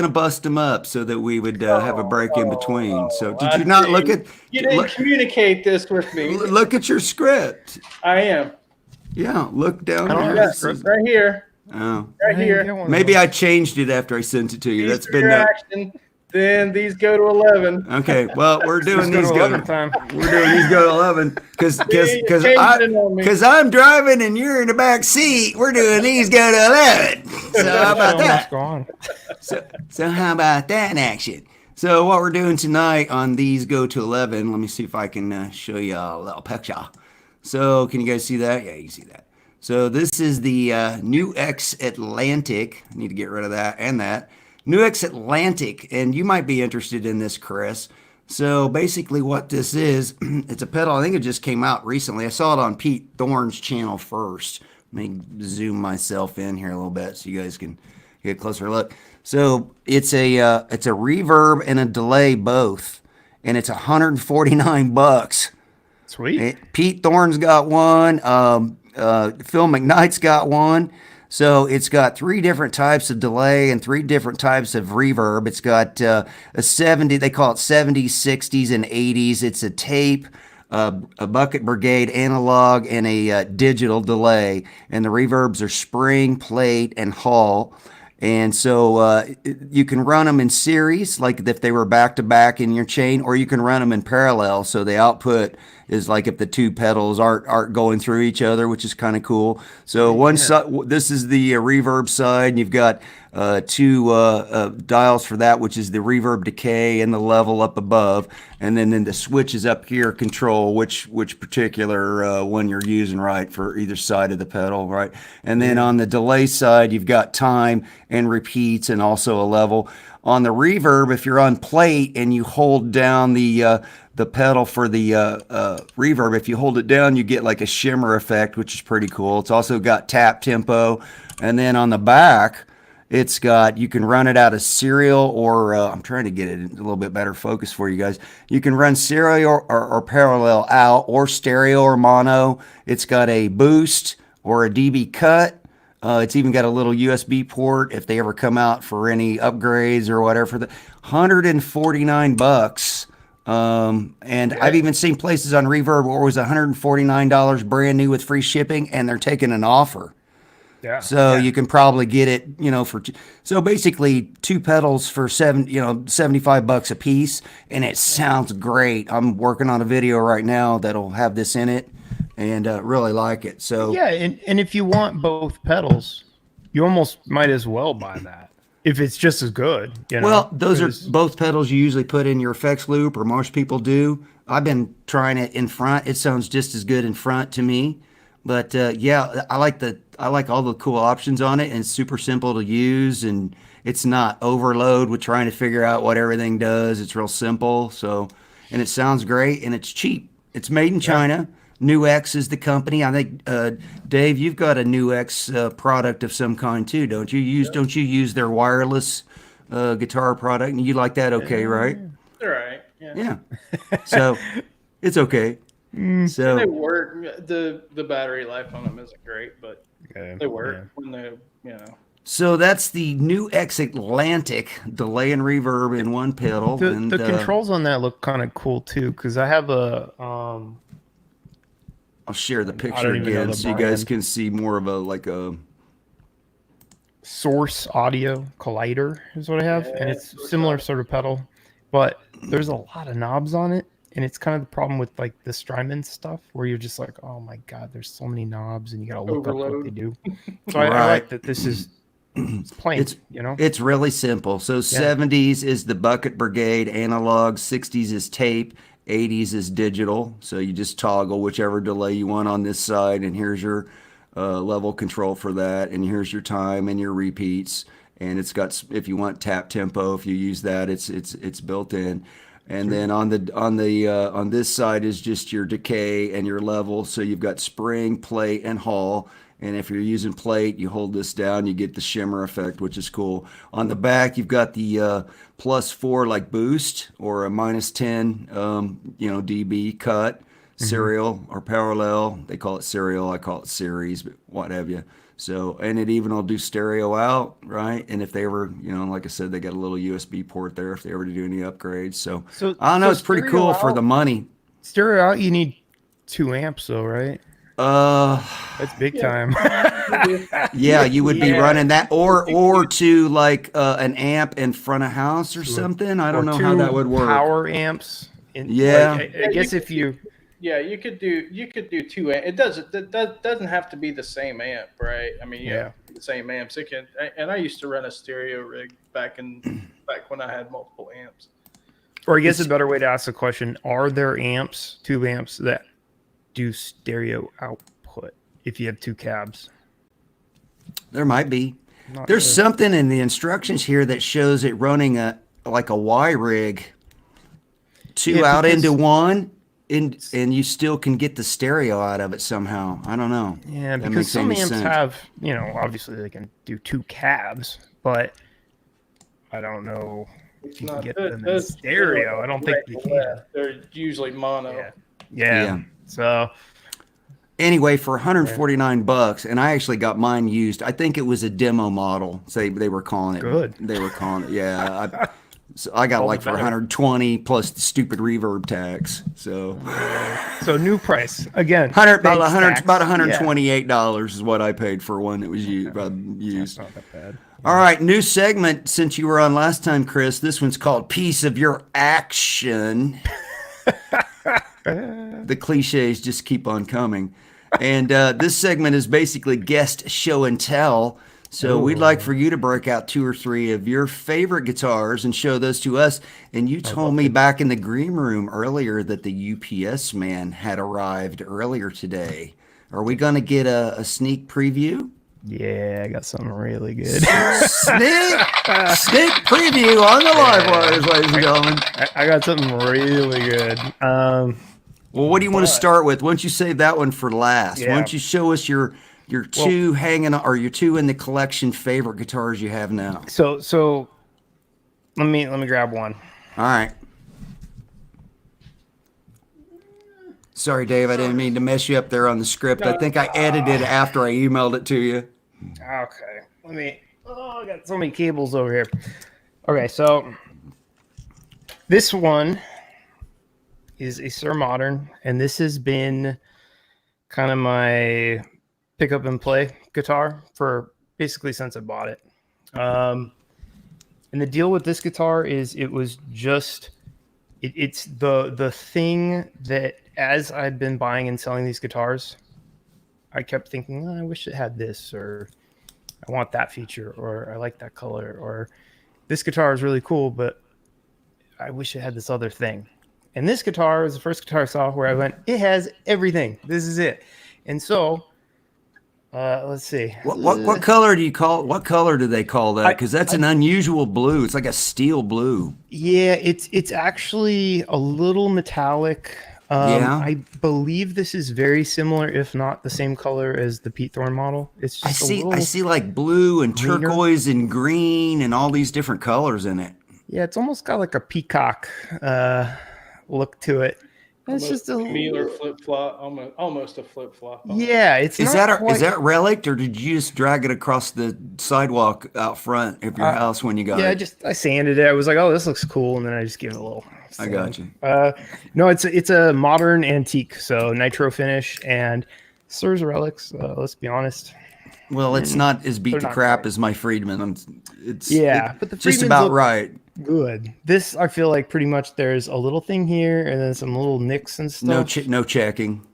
to bust them up so that we would have a break in between. So did you not look at... You didn't communicate this with me. Look at your script. I am. Yeah, look down here. Right here. Oh. Right here. Maybe I changed it after I sent it to you. That's been action. Then These Go to 11. Okay, well, we're doing These Go to 11. We're doing These Go to 11 because I'm driving and you're in the back seat. We're doing These Go to 11. So how about that? So how about that in action? So what we're doing tonight on These Go to 11, let me see if I can show you a little picture. So can you guys see that? Yeah, you can see that. So this is the New X Atlantic. I need to get rid of that and that. New X Atlantic, and you might be interested in this, Chris. So basically what this is, it's a pedal. I think it just came out recently. I saw it on Pete Thorne's channel first. Let me zoom myself in here a little bit so you guys can get a closer look. So it's a reverb and a delay both, and it's $149. Sweet. Pete Thorne's got one. Phil McKnight's got one. So it's got 3 different types of delay and 3 different types of reverb. It's got a 70, they call it 70s, 60s, and 80s. It's a tape, a Bucket Brigade analog, and a digital delay. And the reverbs are spring, plate, and hall. And so you can run them in series, like if they were back to back in your chain, or you can run them in parallel. So the output is like if the 2 pedals aren't going through each other, which is kind of cool. So one side, this is the reverb side, and you've got 2 dials for that, which is the reverb decay and the level up above, and then the switches up here control which particular one you're using, right, for either side of the pedal, right. And then on the delay side, you've got time and repeats and also a level. On the reverb, if you're on plate and you hold down the pedal for the reverb, if you hold it down, you get like a shimmer effect, which is pretty cool. It's also got tap tempo, and then on the back, it's got, you can run it out of serial or I'm trying to get it in a little bit better focus for you guys. You can run serial or parallel out, or stereo or mono. It's got a boost or a dB cut. It's even got a little USB port if they ever come out for any upgrades or whatever. For the $149. And I've even seen places on Reverb where it was $149 brand new with free shipping, and they're taking an offer. Yeah. So you can probably get it, you know, for, so basically 2 pedals for $75 a piece, and it sounds great. I'm working on a video right now that'll have this in it, and really like it. So yeah, and if you want both pedals, you almost might as well buy that if it's just as good. You know? Well, those are both pedals you usually put in your effects loop, or most people do. I've been trying it in front. It sounds just as good in front to me. But yeah, I like all the cool options on it, and it's super simple to use, and it's not overload with trying to figure out what everything does. It's real simple. So, and it sounds great, and it's cheap. It's made in China. New X is the company. I think Dave, you've got a New X product of some kind too, don't you? Don't you use their wireless guitar product? And you like that, okay, right? They're all right. Yeah. So it's okay. So they work. The battery life on them isn't great, but they work when they, you know. So that's the New X Atlantic delay and reverb in one pedal. The controls on that look kind of cool too, because I have a. I'll share the picture again so you guys can see more of a Source Audio Collider is what I have, and it's similar sort of pedal, but there's a lot of knobs on it. And it's kind of the problem with like the Strymon stuff, where you're just like, oh my god, there's so many knobs, and you got to look up what they do. So I like that this is plain. It's really simple. So 70s is the Bucket Brigade analog, 60s is tape, 80s is digital. So you just toggle whichever delay you want on this side, and here's your level control for that, and here's your time and your repeats. And it's got, if you want tap tempo, if you use that, it's built in. And then on this side is just your decay and your level. So you've got spring, plate, and hall. And if you're using plate, you hold this down, you get the shimmer effect, which is cool. On the back, you've got the +4 like boost, or a -10 dB cut, serial or parallel. They call it serial, I call it series, but what have you. So, and it even will do stereo out, right? And if they ever, like I said, they got a little USB port there if they ever do any upgrades. So I don't know, it's pretty cool for the money. Stereo out, you need 2 amps though, right? That's big time. Yeah, you would be running that, or to like an amp in front of house or something. I don't know how that would work. Power amps. I guess if you. Yeah, you could do 2 amp. It doesn't have to be the same amp, right? I mean, the same amps. It can, and I used to run a stereo rig back when I had multiple amps. Or I guess a better way to ask the question: are there amps, tube amps, that do stereo output if you have 2 cabs. There might be. There's Sure. something in the instructions here that shows it running like a Y rig, 2 out into 1, and you still can get the stereo out of it somehow. I don't know. Yeah, because some amps have, obviously they can do 2 cabs, but I don't know if you can get them in stereo. I don't think you can. They're usually mono. Yeah. So anyway, for $149, and I actually got mine used. I think it was a demo model. They were calling it. Good. They were calling it. Yeah. So I got like for 120 plus the stupid reverb tax. So new price again. About $128 is what I paid for one that was used. That's not that bad. All right, new segment since you were on last time, Chris. This one's called Piece of Your Action. The cliches just keep on coming. And this segment is basically guest show and tell. So we'd like for you to break out 2 or 3 of your favorite guitars and show those to us. And you told me back in the green room earlier that the UPS man had arrived earlier today. Are we going to get a sneak preview? Yeah, I got something really good. Sneak preview on the live wires, ladies and gentlemen. I got something really good. Well, what do you want to start with? Why don't you save that one for last? Yeah. Why don't you show us your 2 hanging or your 2 in the collection favorite guitars you have now? So let me grab one. All right. Sorry, Dave, I didn't mean to mess you up there on the script. I think I edited after I emailed it to you. Okay. I got so many cables over here. Okay, so this one is a Sir Modern, and this has been kind of my pick up and play guitar for basically since I bought it. And the deal with this guitar is it's the thing that as I've been buying and selling these guitars, I kept thinking, I wish it had this, or I want that feature, or I like that color, or this guitar is really cool, but I wish it had this other thing. And this guitar was the first guitar I saw where I went, it has everything. This is it. And so, let's see. What color do you call? What color do they call that? Because that's an unusual blue. It's like a steel blue. Yeah, it's actually a little metallic. I believe this is very similar, if not the same color as the Pete Thorne model. It's just I see like blue and turquoise and green and all these different colors in it. Yeah, it's almost got like a peacock look to it. It's just a Mueller flip flop, almost a flip flop. Yeah, it's is that relic, or did you just drag it across the sidewalk out front of your house when you got it? Yeah, I sanded it. I was like, oh, this looks cool, and then I just gave it a little. I got you. No, it's a modern antique, so nitro finish and Sir's relics. Let's be honest. Well, it's not as beat to crap as my Friedman. But the just Friedman's about right. Good. This, I feel like pretty much there's a little thing here and then some little nicks and stuff. No checking.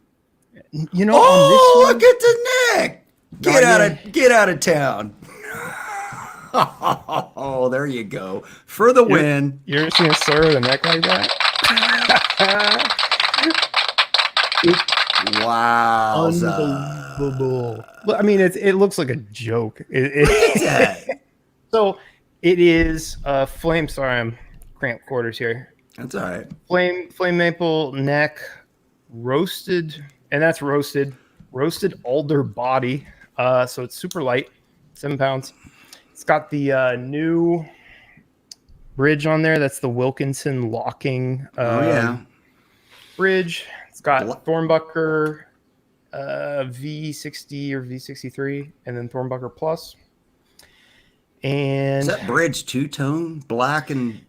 You know, oh, look at the neck! Get out of town. Oh, there you go. For the win. You ever seen a Sir with a neck like that? Wow. Unbelievable. I mean, it looks like a joke. Look at that. So it is flame. Sorry, I'm cramped quarters here. That's all right. Flame maple neck, roasted, and that's roasted alder body. So it's super light, 7 pounds. It's got the new bridge on there. That's the Wilkinson locking bridge. It's got Thornbucker V60 or V63, and then Thornbucker Plus. And is that bridge 2-tone, black and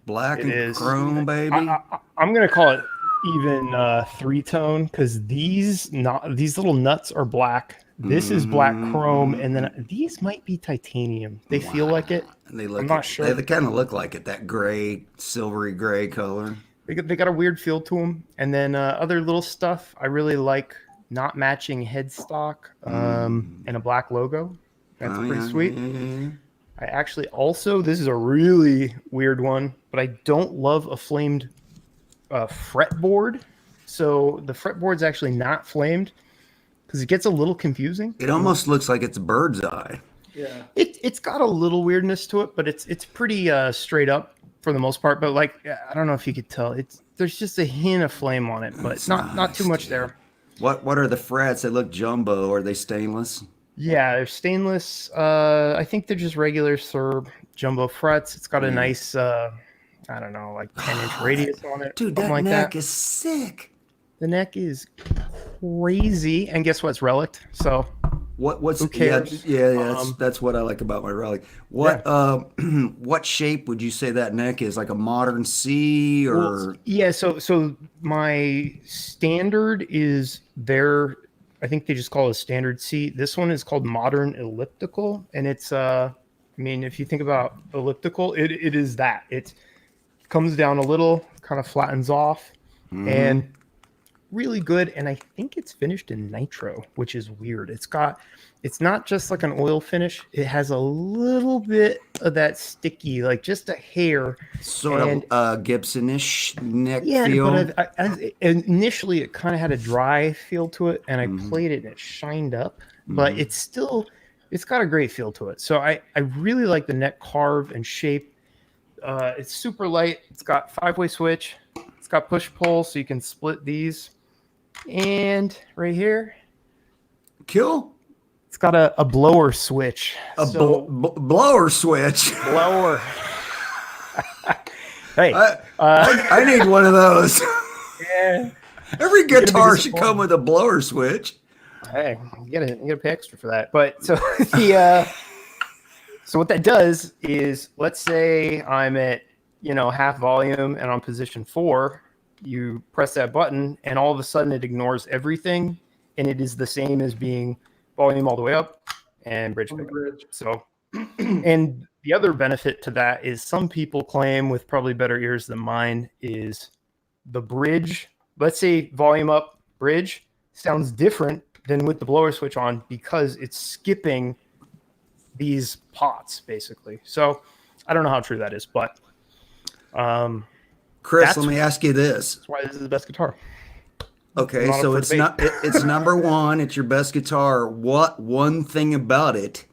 chrome, baby? I'm gonna call it even 3-tone because these little nuts are black. This is black chrome, and then these might be titanium. They feel like it. And I'm not sure. They kind of look like it. That gray, silvery gray color. They got a weird feel to them. And then other little stuff. I really like not matching headstock and a black logo. That's pretty sweet. Yeah. I actually also, this is a really weird one, but I don't love a flamed fretboard. So the fretboard's actually not flamed because it gets a little confusing. It almost looks like it's a bird's eye. Yeah. It's got a little weirdness to it, but it's pretty straight up for the most part. But like, I don't know if you could tell, there's just a hint of flame on it, but it's not too much there. What are the frets? They look jumbo. Are they stainless? Yeah, they're stainless. I think they're just regular Serb jumbo frets. It's got a nice, I don't know, like 10-inch radius on it. Dude, that like neck is sick. The neck is crazy, and guess what's relict? So what's who cares? That's what I like about my relic. What what shape would you say that neck is? Like a modern C or? Well, so my standard is their, I think they just call it a standard C. This one is called modern elliptical, and it's I mean, if you think about elliptical, it is that. It comes down a little, kind of flattens off, and really good. And I think it's finished in nitro, which is weird. It's not just like an oil finish. It has a little bit of that sticky, like just a hair. Sort of Gibson-ish neck feel. But initially it kind of had a dry feel to it, and I played it and it shined up. But it's got a great feel to it. So I really like the neck carve and shape. It's super light. It's got 5-way switch. It's got push-pull, so you can split these. And right here, cool. It's got a blower switch. Blower switch. Blower. Hey, I need one of those. Yeah. Every guitar should come with a blower switch. Hey, you gotta pay extra for that. But so so what that does is, let's say I'm at half volume and on position 4. You press that button and all of a sudden it ignores everything, and it is the same as being volume all the way up and bridge pickup. So, and the other benefit to that is, some people claim, with probably better ears than mine, is the bridge. Let's say volume up, bridge sounds different than with the blower switch on, because it's skipping these pots basically. So I don't know how true that is, but Chris, let me ask you this. That's why this is the best guitar. Okay, so it's number one. It's your best guitar. What one thing about it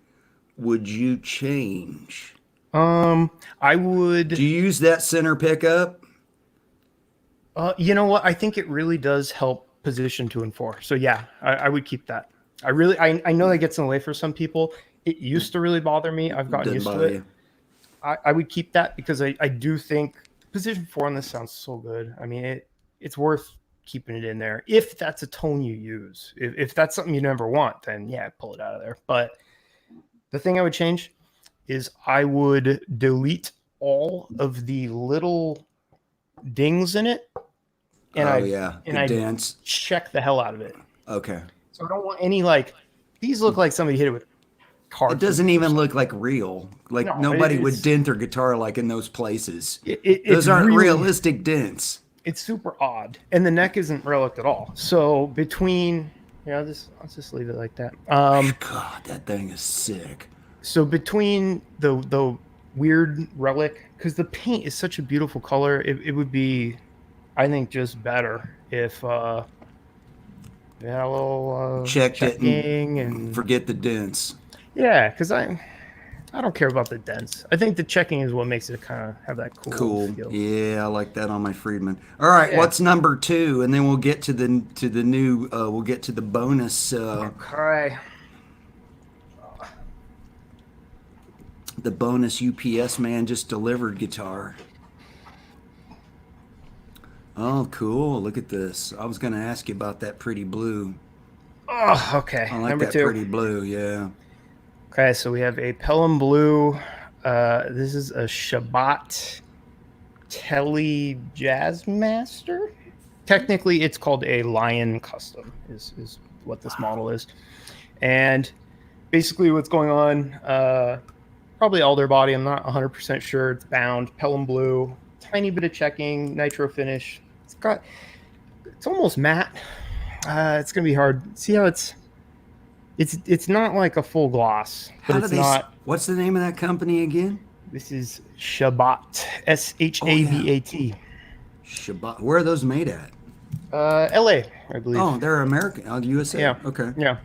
would you change? I would. Do you use that center pickup? You know what? I think it really does help position 2 and 4. So yeah, I would keep that. I know that gets in the way for some people. It used to really bother me. I've gotten used to it. I would keep that, because I do think position 4 on this sounds so good. I mean, it's worth keeping it in there if that's a tone you use. If that's something you never want, then yeah, pull it out of there. But the thing I would change is I would delete all of the little dings in it, and I dents. Check the hell out of it. Okay. So I don't want any, like, these look like somebody hit it with cards. It doesn't even look like real. Like, nobody would dent their guitar like in those places. Those aren't really realistic dents. It's super odd, and the neck isn't relic at all. So between, I'll just leave it like that. God, that thing is sick. So between the weird relic, because the paint is such a beautiful color, it would be, I think, just better if they had a little checking and forget the dents. Yeah, because I don't care about the dents. I think the checking is what makes it kind of have that cool feel. Yeah, I like that on my Friedman. All right, what's number 2? And then we'll get to the new. We'll get to the bonus. Okay. The bonus UPS man just delivered guitar. Oh, cool! Look at this. I was going to ask you about that pretty blue. Oh, okay. I like number that 2. Pretty blue. Yeah. Okay, so we have a Pelham Blue. This is a Shabbat Telly Jazzmaster. Technically, it's called a Lion Custom, is what this model is. And basically what's going on, probably alder body, I'm not 100% sure. It's bound, Pelham Blue, tiny bit of checking, nitro finish. It's almost matte. It's going to be hard. See how it's not like a full gloss, but it's not. What's the name of that company again? This is Shabbat, Shabbat. Shabbat. Where are those made at? LA, I believe. Oh, they're American. Oh, the USA. Yeah. Okay. Yeah.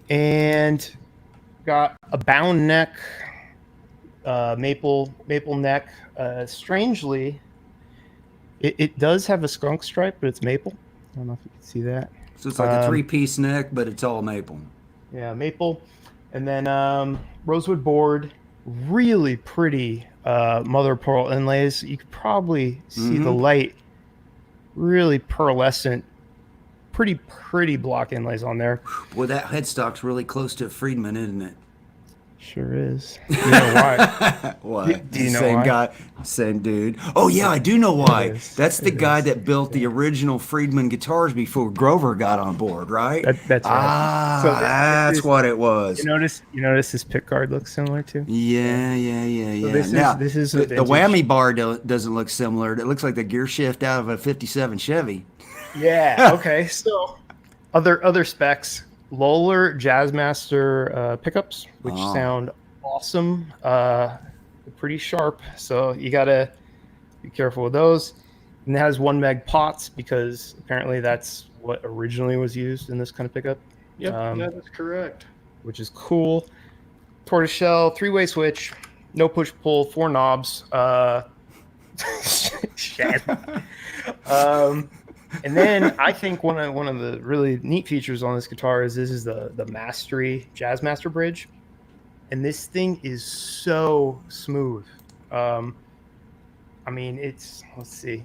And got a bound neck, maple neck. Strangely, it does have a skunk stripe, but it's maple. I don't know if you can see that. So it's like a 3-piece neck, but it's all maple. Yeah, maple. And then rosewood board, really pretty mother of pearl inlays. You could probably see the light, really pearlescent, pretty block inlays on there. Boy, that headstock's really close to a Friedman, isn't it? Sure is. You know why? Why? Do you know same why? guy, same dude. Oh yeah, I do know why. That's the guy that built the Yeah. original Friedman guitars before Grover got on board, right? That's right. Ah, So that's what it was. You notice his pick guard looks similar too? Yeah. So this is a the vintage. whammy bar doesn't look similar. It looks like the gear shift out of a '57 Chevy. Yeah. Okay. So other specs. Lowler Jazzmaster pickups, which sound awesome. Pretty sharp, so you gotta be careful with those. And it has 1 meg pots because apparently that's what originally was used in this kind of pickup. Yep, that is correct. Which is cool. Tortoiseshell 3-way switch, no push pull, 4 knobs. Shit. And then I think one of the really neat features on this guitar is this is the Mastery Jazzmaster bridge, and this thing is so smooth. I mean, let's see.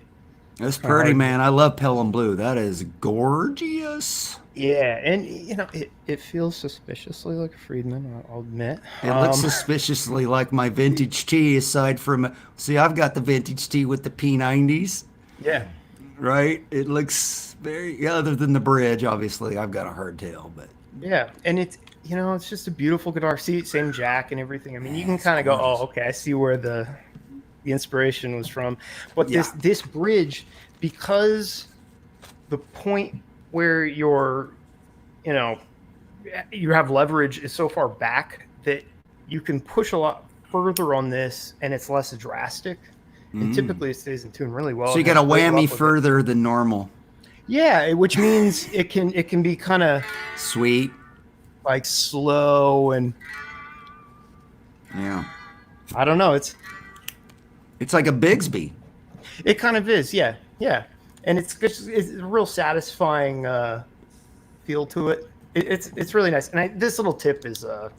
That's pretty, man. I love Pelham Blue. That is gorgeous. Yeah, and it feels suspiciously like a Friedman, I'll admit. It looks suspiciously like my vintage tee. Aside from, see, I've got the vintage tee with the P90s. Yeah. Right? It looks very, other than the bridge, obviously. I've got a hardtail, but. Yeah, and it's just a beautiful guitar. See, same jack and everything. I mean, you can kind of go, oh, okay, I see where the inspiration was from. But this bridge, because the point where you have leverage is so far back that you can push a lot further on this, and it's less drastic. And typically it stays in tune really well. So you got a whammy further than normal. Yeah, which means it can be kind of sweet, like slow, and yeah. I don't know. It's like a Bigsby. It kind of is, yeah, and it's a real satisfying feel to it. It's really nice. And this little tip is, I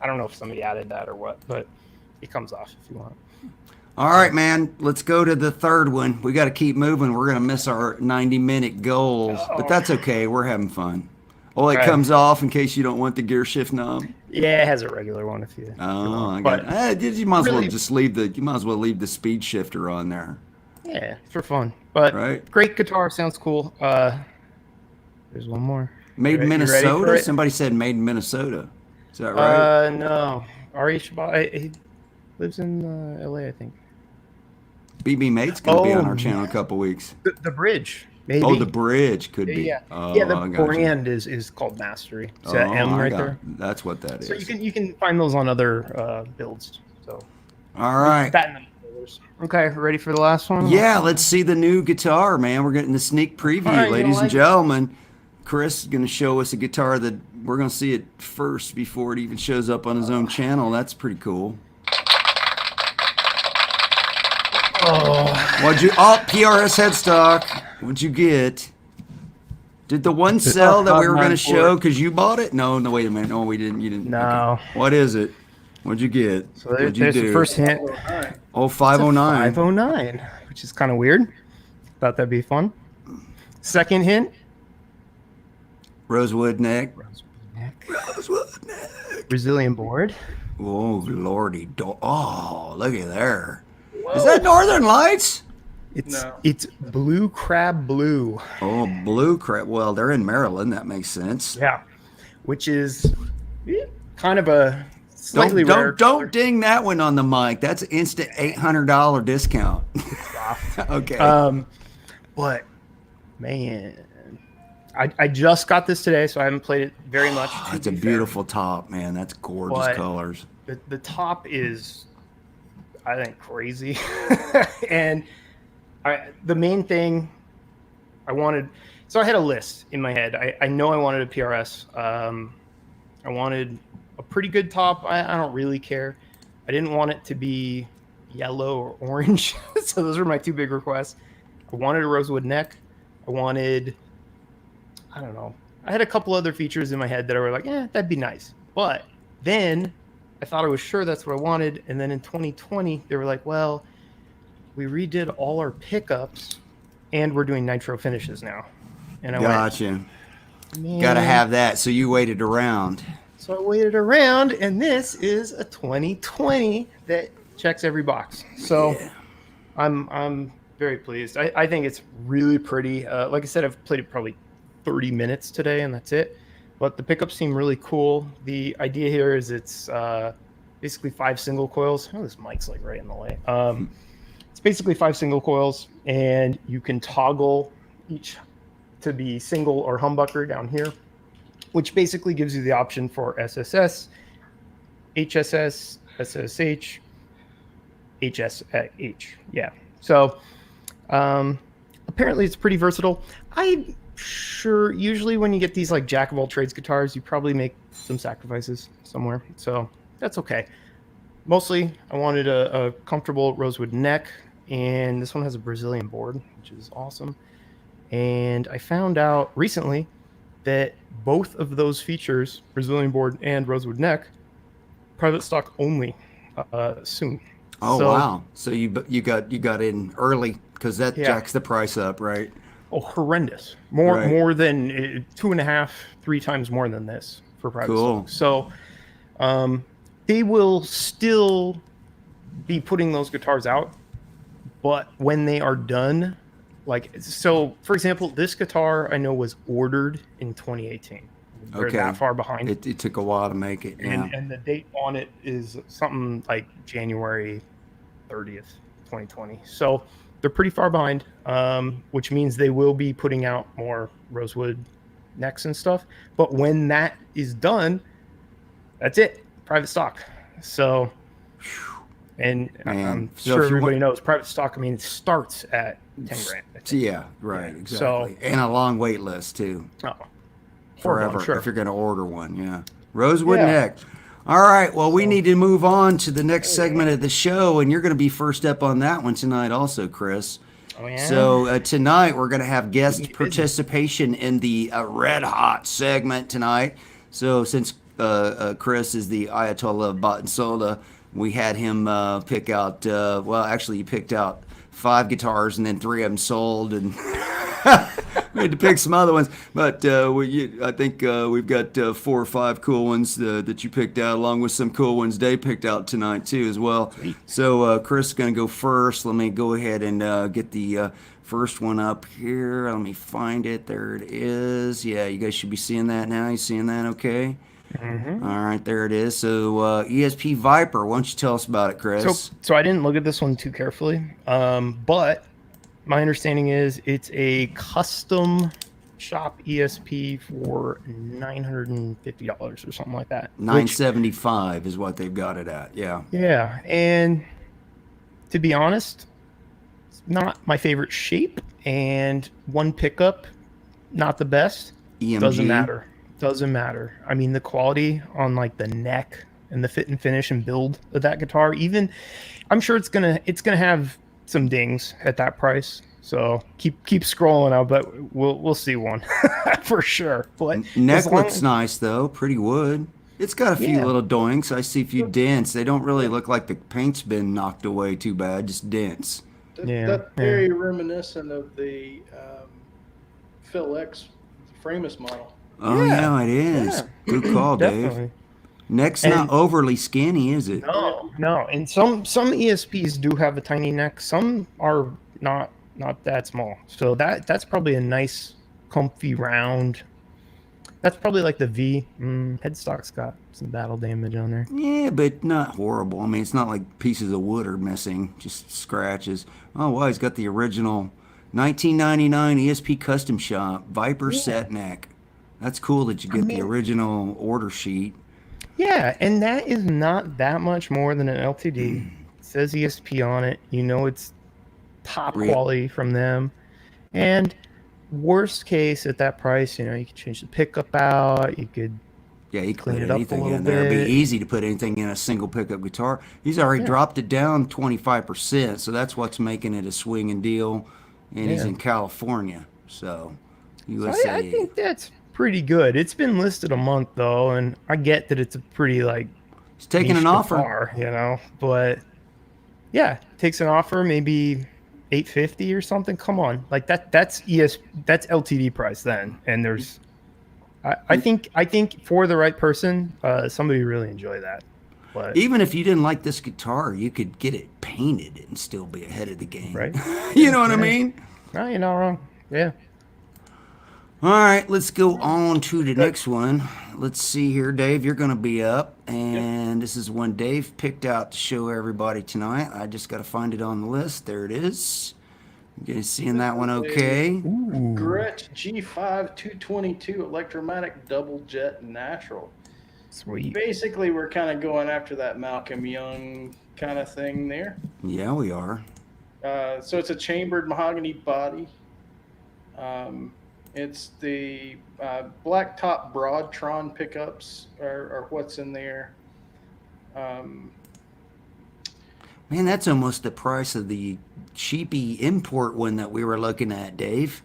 don't know if somebody added that or what, but it comes off if you want. All right, man, let's go to the third one. We got to keep moving. We're going to miss our 90-minute goals, but that's okay. We're having fun. Oh, it comes off in case you don't want the gear shift knob. Yeah, it has a regular one if you. Oh, I got it. You might as well just leave the speed shifter on there. Yeah, for fun. But great guitar, sounds cool. There's one more. Made in Minnesota? Somebody said made in Minnesota. Is that right? No. He lives in LA, I think. BB Mate's going to be on our channel in a couple weeks. The bridge, maybe. Oh, the bridge could be. Yeah, oh, the brand is called Mastery. See that M right there? That's what that is. So you can find those on other builds. So. All right. Okay, ready for the last one? Yeah, let's see the new guitar, man. We're getting the sneak preview, ladies and gentlemen. Chris is going to show us a guitar that we're going to see it first before it even shows up on his own channel. That's pretty cool. PRS headstock. What'd you get? Did the one sell that we were going to show because you bought it? No, wait a minute. No, we didn't. You didn't. No. Okay. What is it? What'd you get? So there's the first hint. Oh, 509. 509, which is kind of weird. Thought that'd be fun. Second hint. Rosewood neck. Rosewood neck. Brazilian board. Oh, lordy. Oh, look at there. Whoa. Is that Northern Lights? It's Blue Crab Blue. Oh, Blue Crab. Well, they're in Maryland. That makes sense. Yeah. Which is kind of a slightly rare. Don't ding that one on the mic. That's an instant $800 discount. Okay. But, man, I just got this today, so I haven't played it very much. It's a beautiful top, man. That's gorgeous colors. The top is, I think, crazy. And the main thing So I had a list in my head. I know I wanted a PRS. I wanted a pretty good top. I don't really care. I didn't want it to be yellow or orange. So those were my two big requests. I wanted a rosewood neck. I don't know. I had a couple other features in my head that I were like, that'd be nice. But then I thought I was sure that's what I wanted. And then in 2020, they were like, well, we redid all our pickups and we're doing nitro finishes now. And I gotcha. Got to have that. So you waited around. So I waited around, and this is a 2020 that checks every box. So I'm very pleased. I think it's really pretty. Like I said, I've played it probably 30 minutes today, and that's it. But the pickups seem really cool. The idea here is it's basically 5 single coils. Oh, this mic's like right in the way. It's basically 5 single coils, and you can toggle each to be single or humbucker down here, which basically gives you the option for SSS, HSS, SSH, HSH. Yeah. So apparently it's pretty versatile. I'm sure usually when you get these like jack of all trades guitars, you probably make some sacrifices somewhere. So that's okay. Mostly I wanted a comfortable rosewood neck, and this one has a Brazilian board, which is awesome. And I found out recently that both of those features, Brazilian board and rosewood neck, private stock only soon. Oh, so, wow. So you got in early because that jacks the price up, right? Oh, horrendous. More than 2.5, 3 times more than this for private stock. So they will still be putting those guitars out, but when they are done, so for example, this guitar I know was ordered in 2018. They're that far behind. It took a while to make it. Yeah. And the date on it is something like January 30th, 2020. So they're pretty far behind, which means they will be putting out more rosewood necks and stuff. But when that is done, that's it. Private stock. So, and I'm sure everybody knows private stock. I mean, it starts at 10 grand. Yeah, right. Exactly. So, and a long wait list too. Oh, forever if you're going to order one. Yeah. Rosewood neck. All right. Well, we need to move on to the next segment of the show, and you're going to be first up on that one tonight also, Chris. Oh, yeah. So tonight we're going to have guest participation in the Red Hot segment tonight. So since Chris is the Ayatollah of Bought and Soda, we had him pick out, actually he picked out 5 guitars and then 3 of them sold, and we had to pick some other ones. But I think we've got 4 or 5 cool ones that you picked out, along with some cool ones Dave picked out tonight too as well. So Chris is going to go first. Let me go ahead and get the first one up here. Let me find it. There it is. Yeah, you guys should be seeing that now. You seeing that okay? Mm-hmm. All right, there it is. So ESP Viper, why don't you tell us about it, Chris? So I didn't look at this one too carefully, but my understanding is it's a custom shop ESP for $950 or something like that. $975 is what they've got it at. Yeah. Yeah, and to be honest, it's not my favorite shape, and one pickup, not the best. EMG. Doesn't matter. I mean, the quality on like the neck and the fit and finish and build of that guitar, even I'm sure it's gonna have some dings at that price. So keep scrolling out, but we'll see one for sure. But neck looks nice though, pretty wood. It's got a few little doinks. I see a few dents. They don't really look like the paint's been knocked away too bad, just dents. That's very reminiscent of the Phil X Framus model. Oh, yeah, it is. Yeah. Good call, Dave. Neck's not overly skinny, is it? No. And some ESPs do have a tiny neck. Some are not that small. So that's probably a nice, comfy round. That's probably like the V. Headstock's got some battle damage on there. Yeah, but not horrible. I mean, it's not like pieces of wood are missing, just scratches. Oh, wow, he's got the original 1999 ESP Custom Shop Viper set neck. That's cool that you get the original order sheet. Yeah, and that is not that much more than an LTD. It says ESP on it. You know it's top quality from them. And worst case at that price, you could change the pickup out. You could you clean could it put up anything a little in there. It'd bit. be easy to put anything in a single pickup guitar. He's already dropped it down 25%, so that's what's making it a swinging deal. And he's in California, so USA. I think that's pretty good. It's been listed a month though, and I get that it's a pretty he's taking an offer, guitar, but yeah, takes an offer, maybe $850 or something. Come on, that's LTD price then, and there's I think for the right person, somebody would really enjoy that. But even if you didn't like this guitar, you could get it painted and still be ahead of the game. Right. You know what I mean? No, you're not wrong. Yeah. All right, let's go on to the next one. Let's see here, Dave. You're going to be up, and this is one Dave picked out to show everybody tonight. I just got to find it on the list. There it is. You guys seeing that one okay? Gretsch G5 222 Electromatic Double Jet Natural. Sweet. Basically, we're kind of going after that Malcolm Young kind of thing there. Yeah, we are. So it's a chambered mahogany body. It's the black top Broadtron pickups are what's in there. Man, that's almost the price of the cheapy import one that we were looking at, Dave.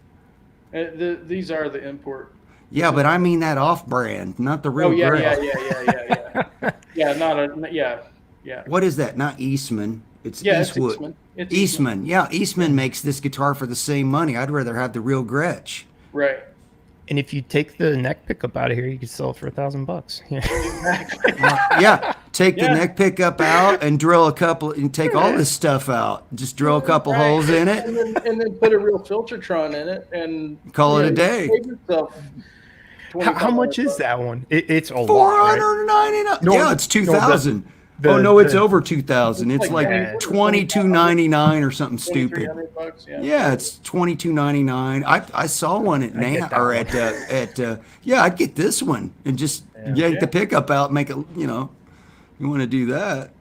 These are the import. Yeah, but I mean that off-brand, not the real grill. Yeah. What is that? Not Eastman. It's Eastwood. Eastwood. Eastman. It's Eastman. Yeah, Eastman makes this guitar for the same money. I'd rather have the real Gretsch. Right. And if you take the neck pickup out of here, you could sell it for $1,000. Yeah. Exactly. Take the neck pickup out and drill a couple, and take all this stuff out. Just drill a couple holes in it, and then put a real Filtertron in it, and call it a day. How much is that one? It's a lot. $499. Right? Yeah, it's 2,000. It's over 2,000. It's like $22.99 or something stupid. Yeah, it's $22.99. I saw one at I'd get this one and just yank the pickup out, and make it. You want to do that.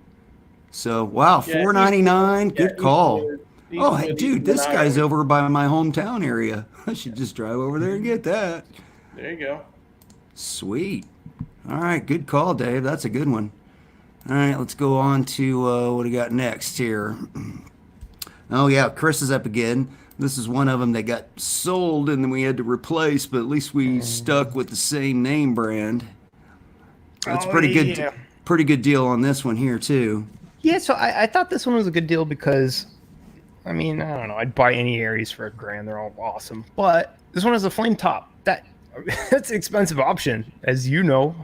So wow, $499. Good call. Oh, hey, dude, this guy's over by my hometown area. I should just drive over there and get that. There you go. Sweet. All right, good call, Dave. That's a good one. All right, let's go on to what do we got next here. Oh, yeah, Chris is up again. This is one of them that got sold and then we had to replace, but at least we stuck with the same name brand. That's pretty good. Pretty good deal on this one here, too. Yeah, so I thought this one was a good deal because, I don't know. I'd buy any Aries for $1,000. They're all awesome. But this one has a flame top. That's an expensive option, as you know.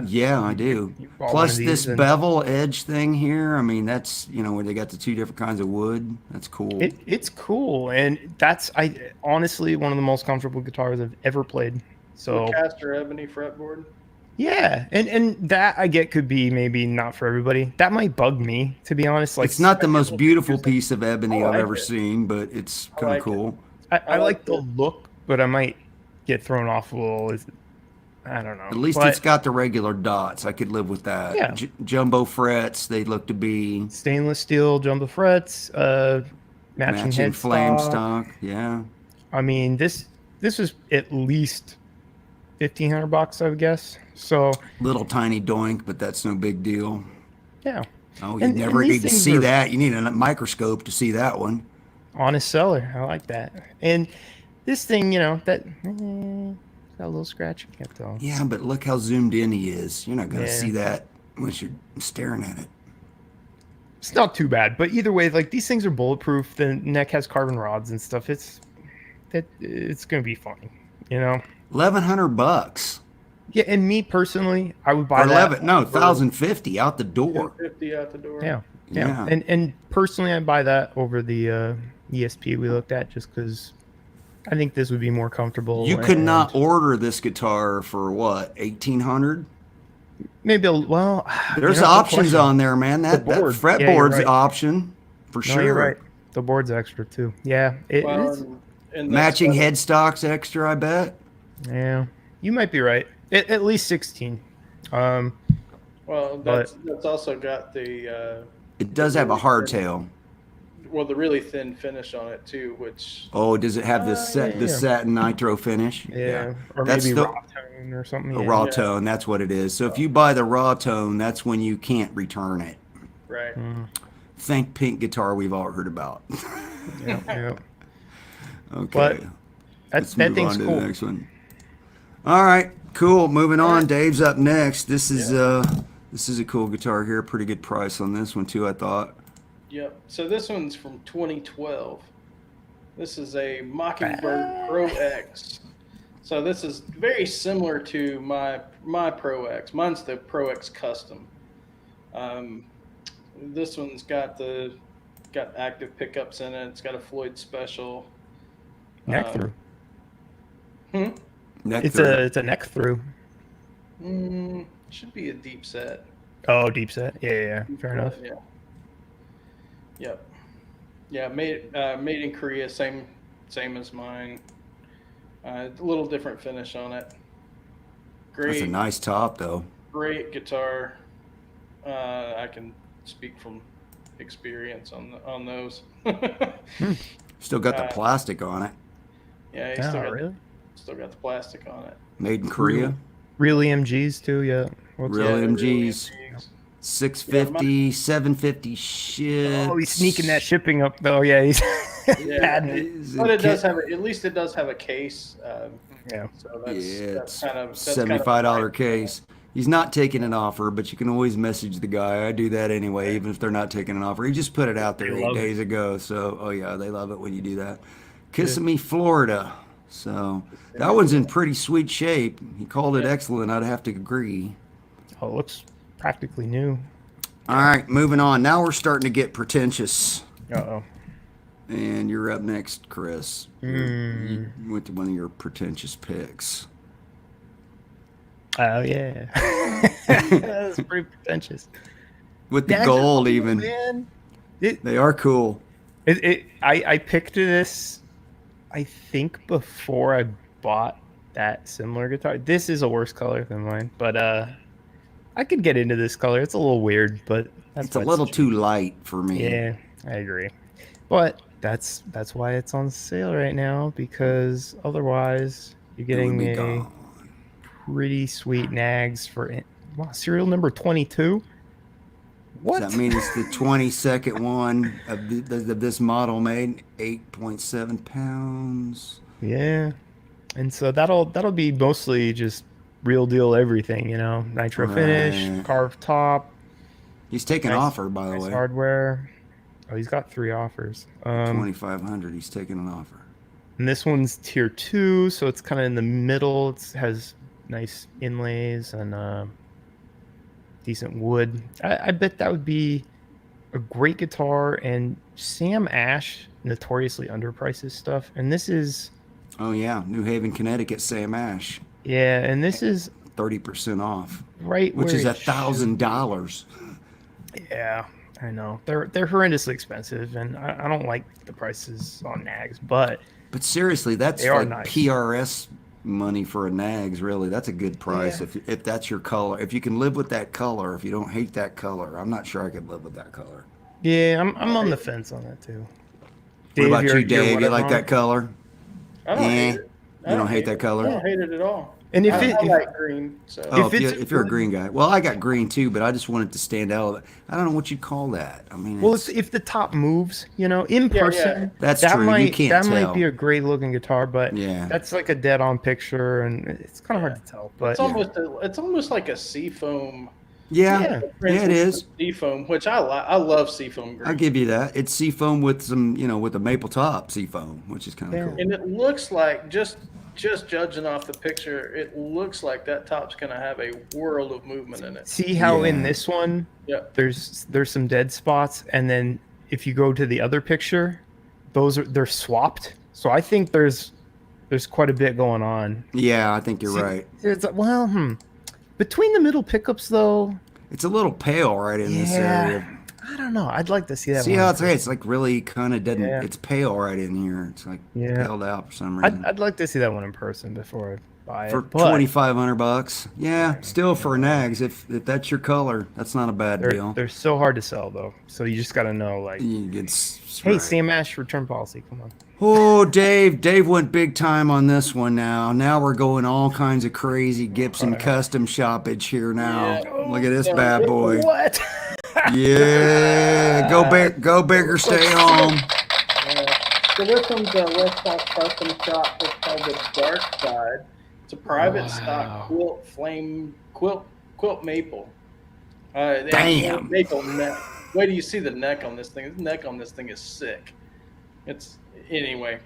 Yeah, I do. Plus this bevel edge thing here. That's where they got the two different kinds of wood. That's cool. It's cool, and that's honestly one of the most comfortable guitars I've ever played. So Caster ebony fretboard. Yeah, and that I get could be maybe not for everybody. That might bug me, to be honest. It's not the most beautiful piece of ebony I've ever seen, but it's kind of cool. I like the look, but I might get thrown off a little. I don't know. At least it's got the regular dots. I could live with that. Yeah. Jumbo frets. They look to be stainless steel jumbo frets. Matching flame stock. Yeah. This was at least $1,500, I would guess. So little tiny doink, but that's no big deal. Yeah. Oh, you never need to see that. You need a microscope to see that one. Honest seller. I like that. And this thing, that got a little scratch. Can't tell. Yeah, but look how zoomed in he is. You're not going to see that unless you're staring at it. It's not too bad, but either way, these things are bulletproof. The neck has carbon rods and stuff. It's going to be fine, $1,100. Yeah, and me personally, I would buy that. $1,050 out the door. $1,050 out the door. Yeah. And personally, I'd buy that over the ESP we looked at, just because I think this would be more comfortable. You could not order this guitar for what, $1,800? Maybe there's options on there, man. That fretboard's option for sure. You're right. The board's extra too. Yeah, it is. Matching headstocks extra, I bet. Yeah, you might be right. At least 16. That's also got the. It does have a hardtail. the really thin finish on it too, which. Oh, does it have the satin nitro finish? Yeah. Or that's maybe raw tone or something. A raw tone, that's what it is. So if you buy the raw tone, that's when you can't return it. Right. Think pink guitar we've all heard about. Yeah. Okay. Let's move on to the next one. All right, cool. Moving on. Dave's up next. This is a cool guitar here. Pretty good price on this one too, I thought. Yep. So this one's from 2012. This is a Mockingbird Pro X. So this is very similar to my Pro X. Mine's the Pro X Custom. This one's got active pickups in it. It's got a Floyd Special. Neck through. It's a neck through. Should be a deep set. Oh, deep set. Yeah. Fair enough. Yeah. Yep. Yeah, made in Korea, same as mine. A little different finish on it. Great. That's a nice top, though. Great guitar. I can speak from experience on those. Still got the plastic on it. Yeah, still got the plastic on it. Made in Korea. Real EMGs too, yeah. Real EMGs. 650, 750 ship. Oh, he's sneaking that shipping up though. Yeah, he's padding it. But it does have at least it does have a case. Yeah. So that's kind of $75 case. He's not taking an offer, but you can always message the guy. I do that anyway, even if they're not taking an offer. He just put it out there 8 days ago. So, oh yeah, they love it when you do that. Kissimmee, Florida. So that one's in pretty sweet shape. He called it excellent. I'd have to agree. Oh, it looks practically new. All right, moving on. Now we're starting to get pretentious. Uh-oh. And you're up next, Chris. You went to one of your pretentious picks. Oh, yeah. That's pretty pretentious. With the gold, cool, even. Man. They are cool. I picked this, I think, before I bought that similar guitar. This is a worse color than mine, but I could get into this color. It's a little weird, but it's a little too light for me. Yeah, I agree. But that's why it's on sale right now, because otherwise you're getting a pretty sweet nags for serial number 22. What? Does that mean it's the 22nd one of this model made? 8.7 pounds. Yeah. And so that'll be mostly just real deal everything, nitro finish, carved top. He's taking offer, by the way. Hardware. Oh, he's got 3 offers. 2,500. He's taking an offer. And this one's tier 2, so it's kind of in the middle. It has nice inlays and decent wood. I bet that would be a great guitar. And Sam Ash notoriously underprices stuff. And this is... Oh, yeah. New Haven, Connecticut, Sam Ash. Yeah, and this is 30% off. Right, which is $1,000. Yeah, I know. They're horrendously expensive, and I don't like the prices on nags, but seriously, that's like nice. PRS money for a nags. Really, that's a good price if that's your color. If you can live with that color, if you don't hate that color, I'm not sure I could live with that color. Yeah, I'm on the fence on that too. Dave, what about you, Dave? You like that color? I don't hate it. You don't hate that color? I don't hate it at all. And I like green. So. Oh, if you're a green guy. Well, I got green too, but I just want it to stand out. I don't know what you'd call that. I mean, well, it's if the top moves, in person. That's true. You can't tell. That might be a great looking guitar, but that's like a dead on picture, and it's kind of hard to tell. But it's almost like a seafoam. Yeah, it is. Seafoam, which I love seafoam green. I'll give you that. It's seafoam with some, with a maple top seafoam, which is kind of cool. And it looks like just judging off the picture, it looks like that top's going to have a world of movement in it. See how in this one, there's some dead spots, and then if you go to the other picture, they're swapped. So I think there's quite a bit going on. Yeah, I think you're right. It's between the middle pickups though, it's a little pale right in this area. I don't know. I'd like to see that. See how it's like really kind of doesn't. It's pale right in here. It's like paled out for some reason. I'd like to see that one in person before I buy it for but $2,500. Yeah, still for nags. If that's your color, that's not a bad deal. They're so hard to sell though, so you just got to know like, hey, right. Sam Ash return policy. Come on. Oh, Dave went big time on this one now. Now we're going all kinds of crazy Gibson custom shoppage here now. Yeah. Look at this bad boy. What? Yeah, go big or stay home. So this one's a Westcott custom shop. It's called the Dark Side. It's a private stock quilt maple. Damn. Maple neck. Wait till you see the neck on this thing. The neck on this thing is sick. It's anyway.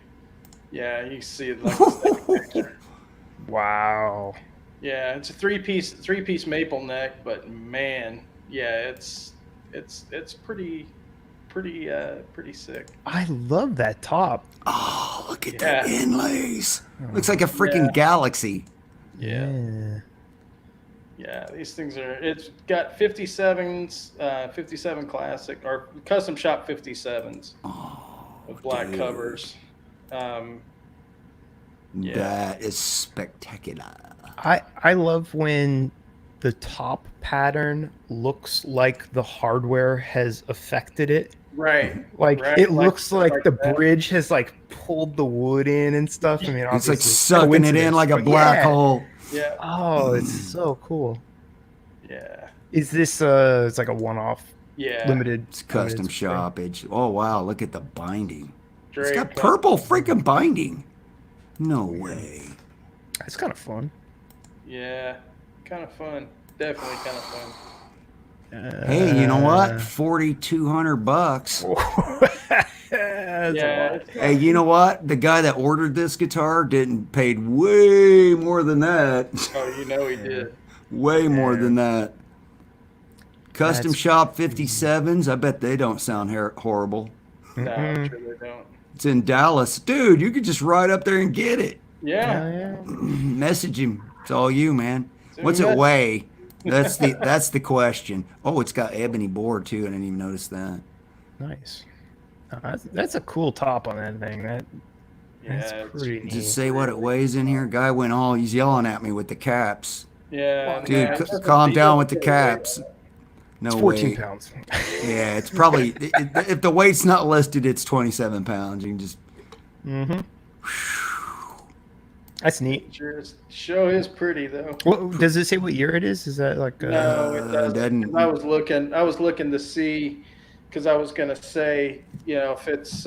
Yeah, you see it like the picture. Wow. Yeah, it's a three-piece maple neck, but man, yeah, it's pretty sick. I love that top. Oh, look at that inlays. Looks like a freaking galaxy. Yeah. Yeah, these things are. It's got 57s, 57 classic or custom shop 57s with black covers. That is spectacular. I love when the top pattern looks like the hardware has affected it. Right. Like it looks like the bridge has like pulled the wood in and stuff. I mean, it's like sucking it in like a black hole. Yeah. Oh, it's so cool. Yeah. Is this it's like a one-off? Yeah. Limited. It's custom shoppage. Oh wow, look at the binding. Drake, it's got purple freaking binding. No way. That's kind of fun. Yeah. Kind of fun. Definitely kind of fun. Hey, you know what? $4,200. Yeah. Hey, you know what? The guy that ordered this guitar paid way more than that. Oh, you know he did. Way more than that. Custom shop 57s. I bet they don't sound horrible. No, I'm sure they don't. It's in Dallas, dude. You could just ride up there and get it. Yeah. Message him. It's all you, man. What's it weigh? That's the question. Oh, it's got ebony board too. I didn't even notice that. Nice. That's a cool top on that thing. That's pretty neat. Just say what it weighs in here. Guy went all. He's yelling at me with the caps. Yeah. Dude, calm down with the caps. No it's 14 way. pounds. Yeah, it's probably if the weight's not listed, it's 27 pounds. You can just. That's neat. Show is pretty though. Well, does it say what year it is? Is that like? No, it doesn't. I was looking to see, because I was gonna say, you know, if it's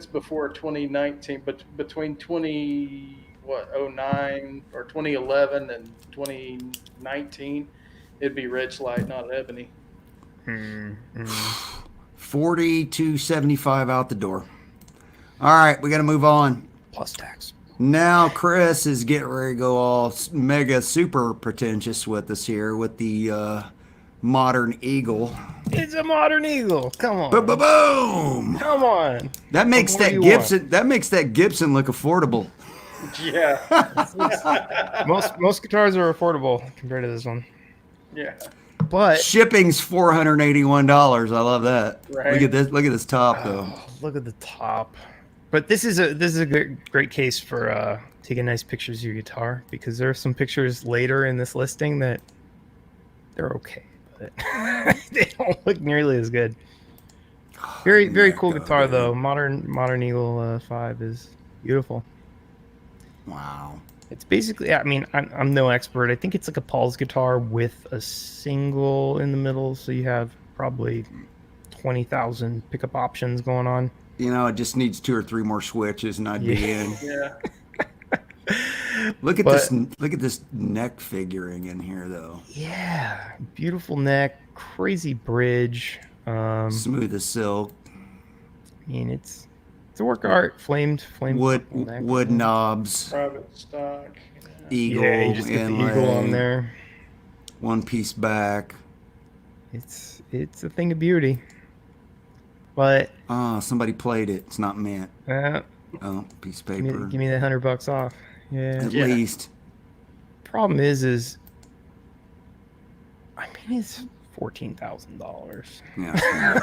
before 2019, but between 2009 or 2011 and 2019, it'd be Red Light, not ebony. 40 to 75 out the door. All right, we got to move on. Plus tax. Now Chris is getting ready to go all mega super pretentious with us here with the modern eagle. It's a modern eagle. Come on. Boom! Come on. That makes that Gibson. That makes that Gibson look affordable. Yeah. most guitars are affordable compared to this one. Yeah. But shipping's $481. I love that. Right. Look at this. Look at this top though. Look at the top. But this is a great case for taking nice pictures of your guitar, because there are some pictures later in this listing that they're okay, but they don't look nearly as good. Very cool guitar though. Modern Eagle 5 is beautiful. Wow. It's basically, I mean, I'm no expert. I think it's like a Paul's guitar with a single in the middle, so you have probably 20,000 pickup options going on. You know, it just needs 2 or 3 more switches, and I'd be in. Yeah. Look at this! Look at this neck figuring in here, though. Yeah, beautiful neck, crazy bridge, smooth as silk. I mean, it's a work of art. Flamed wood knobs. Private stock. Eagle. Yeah, you just get the eagle on there. 1-piece back. It's a thing of beauty. But somebody played it. It's not mint. Oh, piece of paper. Give me that $100 off. Yeah. At least. Problem is I mean, it's $14,000. Yeah.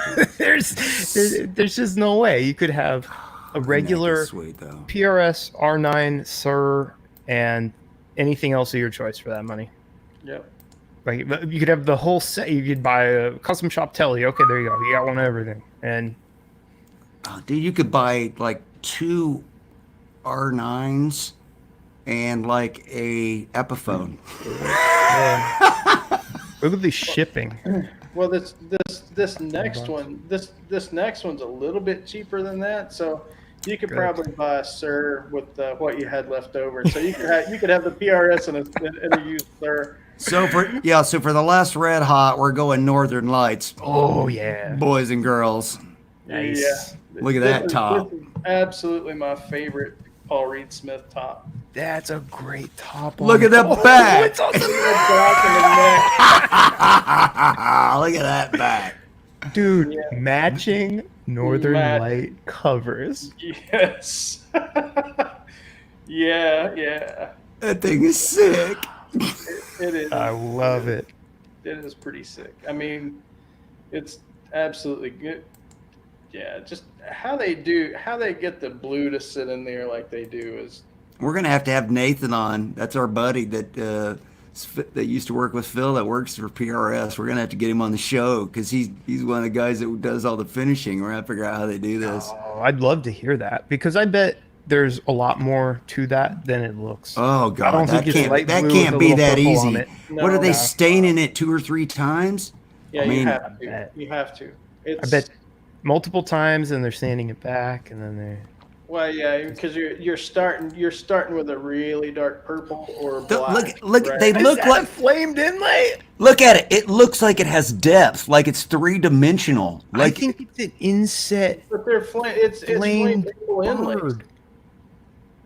there's just no way you could have a regular sweet, though. PRS R9 Sir and anything else of your choice for that money. Yep. Like you could have the whole set. You could buy a custom shop telly. Okay, there you go. You got one of everything. And dude, you could buy like 2 R9s and like a Epiphone. Look at the shipping. Well, this next one, this next one's a little bit cheaper than that, so you could probably buy a Sir with what you had left over. So you could have the PRS and a used Sir. So for the last Red Hot, we're going Northern Lights. Oh yeah, boys and girls. Nice. Yeah. Look at that top. This is absolutely my favorite Paul Reed Smith top. That's a great top. Look at the back. It's awesome. The back and Look at that back. Dude, matching Northern Light covers. Yes. Yeah. That thing is sick. It is. I love it. It is pretty sick. I mean, it's absolutely good. Yeah, just how they get the blue to sit in there like they do is. We're gonna have to have Nathan on. That's our buddy that used to work with Phil that works for PRS. We're gonna have to get him on the show because he's one of the guys that does all the finishing. We're gonna have to figure out how they do this. Oh, I'd love to hear that because I bet there's a lot more to that than it looks. Oh God, that can't be that easy. What are they staining it 2 or 3 times? Yeah, you have to. I bet multiple times, and they're sanding it back, and then they're. Well, yeah, because you're starting with a really dark purple or black. Look, right? They look like flamed inlay. Look at it. It looks like it has depth, like it's 3-dimensional. Like I think it's an inset. But they're it's flame maple inlays.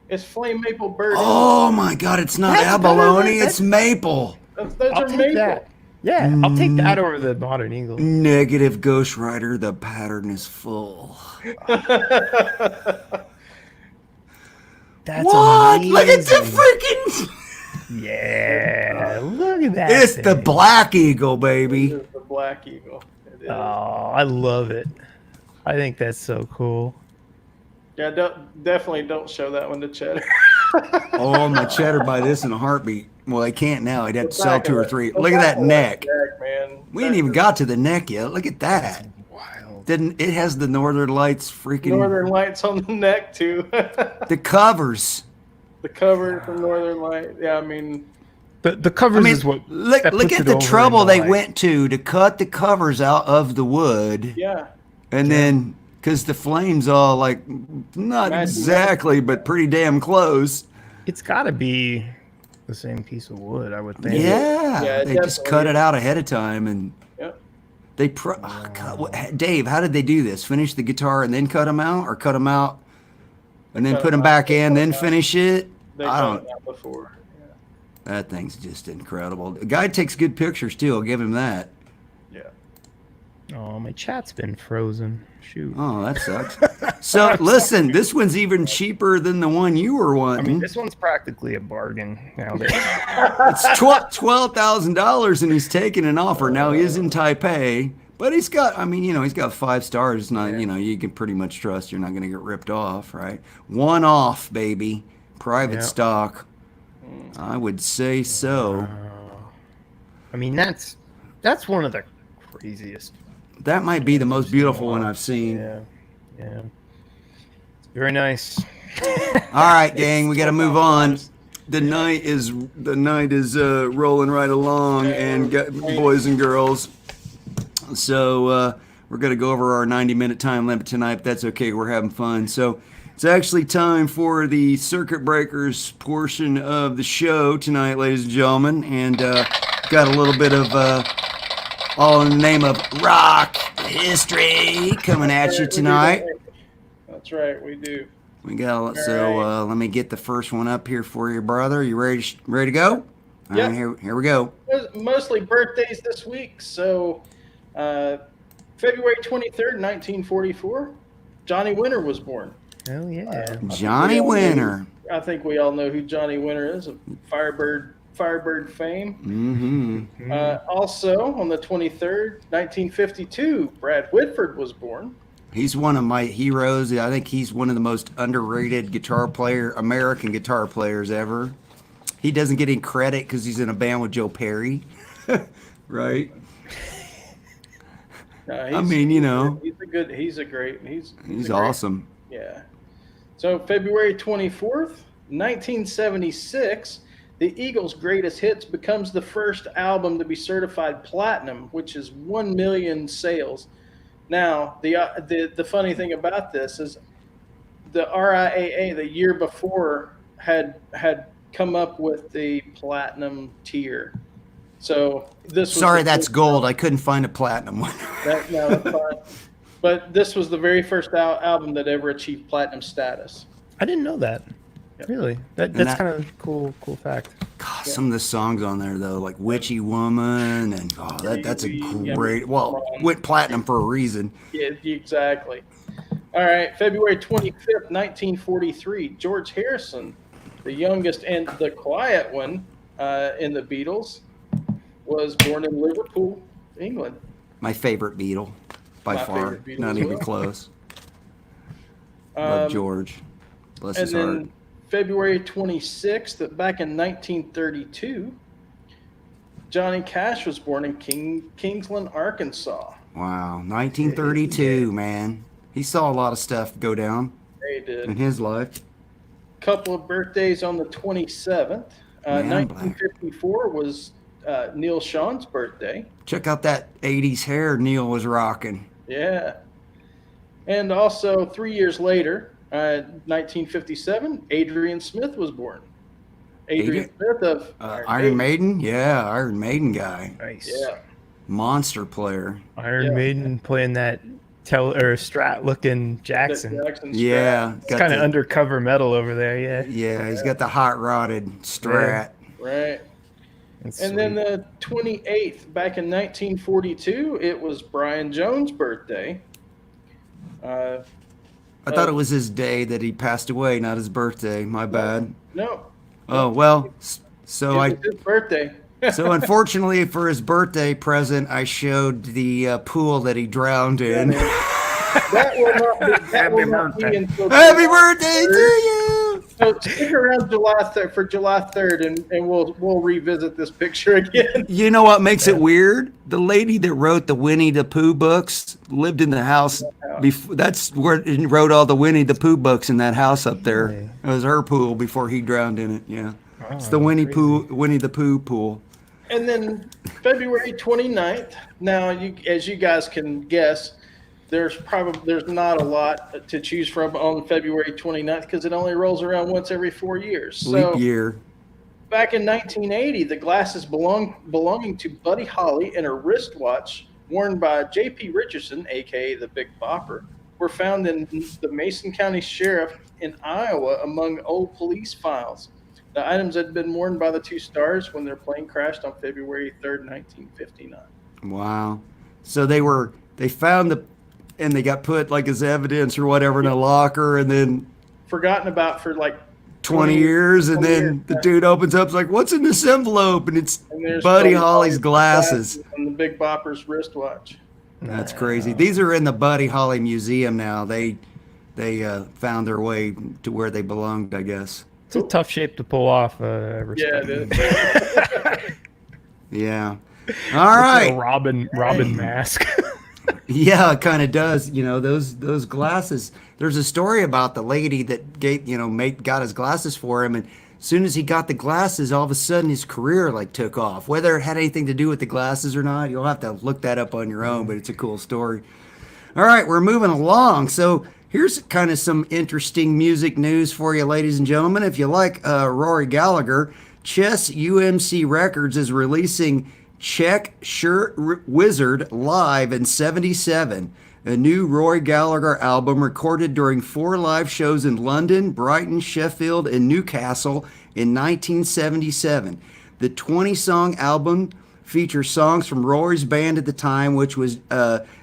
It's flame maple bird. Oh my God! It's not abalone. It's maple. Those are maple. That. Yeah, I'll take that over the Modern Eagle. Negative Ghost Rider. The pattern is full. That's what? Amazing. Look at the freaking. Yeah, look at that. It's the Black Eagle, baby. It is the Black Eagle. It is. Oh, I love it. I think that's so cool. Yeah, definitely don't show that one to Cheddar. Oh, I'm gonna Cheddar buy this in a heartbeat. Well, they can't now. He'd have to sell 2 or 3. Look at that neck. Man. We ain't even got to the neck yet. Look at that. Wild. It has the Northern Lights freaking. Northern Lights on the neck too. The covers. The cover from Northern Light. Yeah, I mean. The covers is what. Look at the trouble they went to cut the covers out of the wood. Yeah. And then. Because the flame's all like, not exactly, but pretty damn close. It's got to be the same piece of wood, I would think. Yeah, they just cut it out ahead of time. And they Dave, how did they do this? Finish the guitar and then cut them out? Or cut them out and then put them back in, then finish it? I don't know before. Yeah. That thing's just incredible. The guy takes good pictures, too. I'll give him that. Yeah. Oh, my chat's been frozen. Shoot. Oh, that sucks. So, listen, this one's even cheaper than the one you were wanting. I mean, this one's practically a bargain nowadays. It's $12,000, and he's taking an offer. Now, he is in Taipei, but he's got, he's got 5 stars. It's not, you can pretty much trust you're not going to get ripped off, right? One off, baby. Private stock. I would say so. I mean, that's one of the craziest. That might be the most beautiful one I've seen. Yeah. It's very nice. All right, gang, we got to move on. The night is rolling right along, and boys and girls. So we're gonna go over our 90-minute time limit tonight. But that's okay. We're having fun. So it's actually time for the circuit breakers portion of the show tonight, ladies and gentlemen, and got a little bit of. All in the name of rock history coming at you tonight. That's right, we do. We got let me get the first one up here for you, brother. You ready to go? All right, here we go. Mostly birthdays this week. So February 23rd, 1944, Johnny Winter was born. Oh yeah. Johnny Winter. I think we all know who Johnny Winter is, a Firebird fame. Mm-hmm. Also, on the 23rd, 1952, Brad Whitford was born. He's one of my heroes. I think he's one of the most underrated American guitar players ever. he doesn't get any credit because he's in a band with Joe Perry, right? No, I mean, you know, he's awesome. Yeah. So February 24th, 1976, the Eagles' Greatest Hits becomes the first album to be certified platinum, which is 1 million sales. Now, the funny thing about this is the RIAA the year before had come up with the platinum tier. So this was Sorry, that's gold. I couldn't find a platinum one. No, that's fine. But this was the very first album that ever achieved platinum status. I didn't know that. Yep. Really? That's kind of cool fact. God, some of the songs on there though, like "Witchy Woman" and that's a great. Well, went platinum for a reason. Yeah, exactly. All right, February 25th, 1943, George Harrison, the youngest and the quiet one in the Beatles, was born in Liverpool, England. My favorite Beatle, by far, not even close. Love George. Bless his heart. Then February 26th, back in 1932, Johnny Cash was born in Kingsland, Arkansas. Wow, 1932, man. He saw a lot of stuff go down. He did. In his life. Couple of birthdays on the 27th. 1954 was Neil Sean's birthday. Check out that 80s hair Neil was rocking. Yeah. And also 3 years later, 1957, Adrian Smith was born. Adrian Smith of Iron Maiden? Yeah, Iron Maiden guy. Nice. Yeah. Monster player. Iron Maiden playing that Strat looking Jackson. Yeah. It's kind of undercover metal over there, yeah. Yeah, he's got the hot rodded Strat. Yeah. Right. And then the 28th, back in 1942, it was Brian Jones' birthday. I thought it was his day that he passed away, not his birthday. My bad. No. Oh, well, so it was his birthday. So unfortunately for his birthday present, I showed the pool that he drowned in. That will not be until Happy birthday to you! So stick around for July 3rd, and we'll revisit this picture again. You know what makes it weird? The lady that wrote the Winnie the Pooh books lived in the house. That's where he wrote all the Winnie the Pooh books in that house up there. It was her pool before he drowned in it. Yeah, it's the Winnie the Pooh pool. And then February 29th. Now, as you guys can guess, there's not a lot to choose from on February 29th because it only rolls around once every 4 years. Leap year. Back in 1980, the glasses belonging to Buddy Holly and a wristwatch worn by J.P. Richardson, a.k.a. the Big Bopper, were found in the Mason County Sheriff in Iowa among old police files. The items had been worn by the two stars when their plane crashed on February 3rd, 1959. Wow. So they found and they got put like as evidence or whatever in a locker and then forgotten about for like 20 years. And then the dude opens up, like, what's in this envelope? And it's Buddy Holly's glasses. And the Big Bopper's wristwatch. That's crazy. These are in the Buddy Holly Museum now. They found their way to where they belonged, I guess. It's a tough shape to pull off. Yeah, it is. Yeah. All right. Like a Robin mask. Yeah, it kind of does. You know, those glasses. There's a story about the lady that got his glasses for him, and as soon as he got the glasses, all of a sudden his career took off. Whether it had anything to do with the glasses or not, you'll have to look that up on your own. But it's a cool story. All right, we're moving along. So here's kind of some interesting music news for you, ladies and gentlemen. If you like Rory Gallagher, Chess UMC Records is releasing Check Shirt Wizard live in '77, a new Rory Gallagher album recorded during 4 live shows in London, Brighton, Sheffield, and Newcastle in 1977. The 20-song album features songs from Rory's band at the time, which was